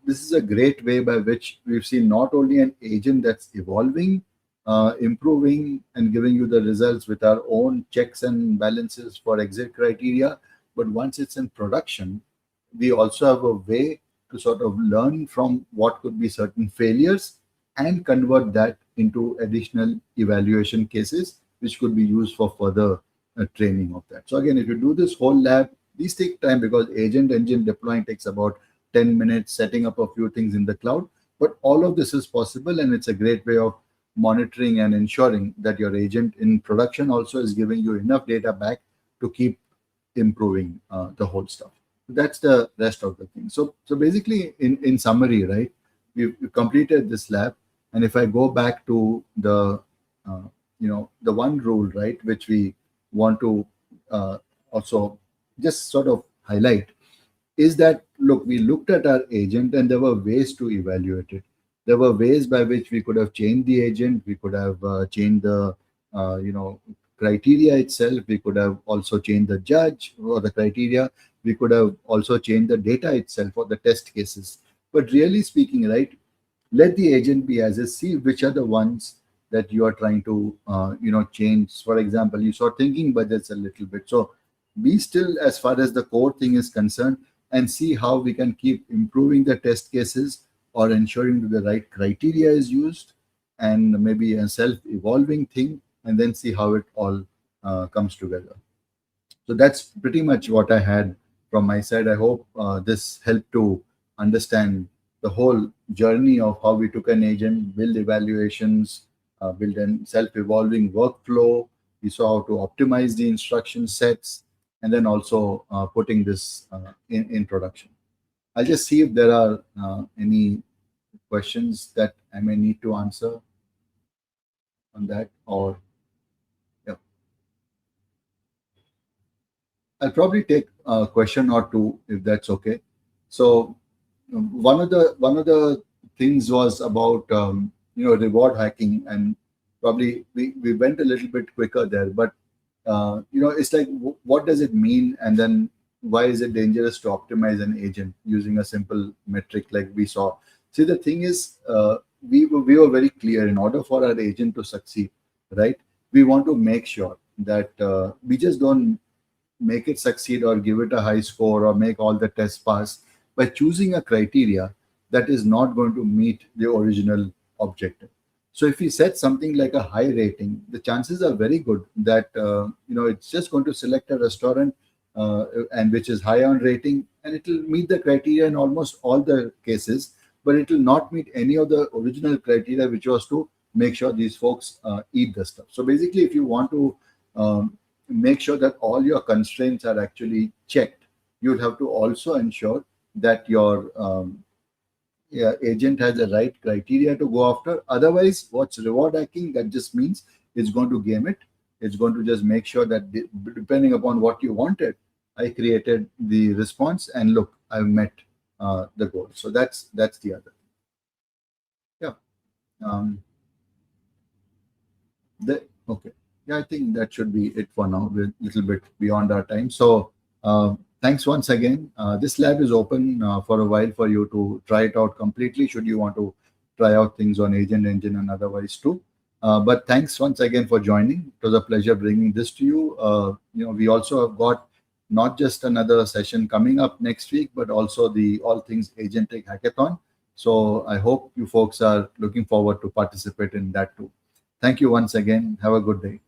this is a great way by which we've seen not only an agent that's evolving, improving, and giving you the results with our own checks and balances for exit criteria, but once it's in production, we also have a way to sort of learn from what could be certain failures and convert that into additional evaluation cases, which could be used for further training of that. So again, if you do this whole lab, these take time, because agent engine deploying takes about 10 minutes, setting up a few things in the cloud. But all of this is possible, and it's a great way of monitoring and ensuring that your agent in production also is giving you enough data back to keep improving the whole stuff. That's the rest of the thing. So basically, in summary, right, we've completed this lab, and if I go back to the the one rule, right, which we want to also just sort of highlight, is that, look, we looked at our agent and there were ways to evaluate it. There were ways by which we could have changed the agent. We could have changed the criteria itself. We could have also changed the judge or the criteria. We could have also changed the data itself or the test cases. But really speaking, right, let the agent be as is. See which are the ones that you are trying to change. For example, you saw thinking budgets a little bit. So be still as far as the core thing is concerned, and see how we can keep improving the test cases or ensuring that the right criteria is used, and maybe a self-evolving thing, and then see how it all comes together. So that's pretty much what I had from my side. I hope this helped to understand the whole journey of how we took an agent, build evaluations, build a self-evolving workflow. We saw how to optimize the instruction sets, and then also putting this in production. I'll just see if there are any questions that I may need to answer on that, or yeah. I'll probably take a question or two if that's okay. So one of the things was about reward hacking, and probably we went a little bit quicker there, but it's like, what does it mean, and then why is it dangerous to optimize an agent using a simple metric like we saw? See, the thing is, we were very clear. In order for our agent to succeed, right, we want to make sure that we just don't make it succeed or give it a high score or make all the tests pass by choosing a criteria that is not going to meet the original objective. So if we set something like a high rating, the chances are very good that it's just going to select a restaurant and which is high on rating, and it will meet the criteria in almost all the cases, but it will not meet any of the original criteria, which was to make sure these folks eat the stuff. So basically, if you want to make sure that all your constraints are actually checked, you'll have to also ensure that your agent has the right criteria to go after. Otherwise, what's reward hacking? That just means it's going to game it. It's going to just make sure that depending upon what you wanted, I created the response, and look, I've met the goal. So that's the other. Yeah. Okay. Yeah, I think that should be it for now. We're a little bit beyond our time. So thanks once again. This lab is open for a while for you to try it out completely, should you want to try out things on Agent Engine and otherwise too. But thanks once again for joining. It was a pleasure bringing this to you. We also have got not just another session coming up next week, but also the All Things Agentic Hackathon, So I hope you folks are looking forward to participate in that too. Thank you once again. Have a good day.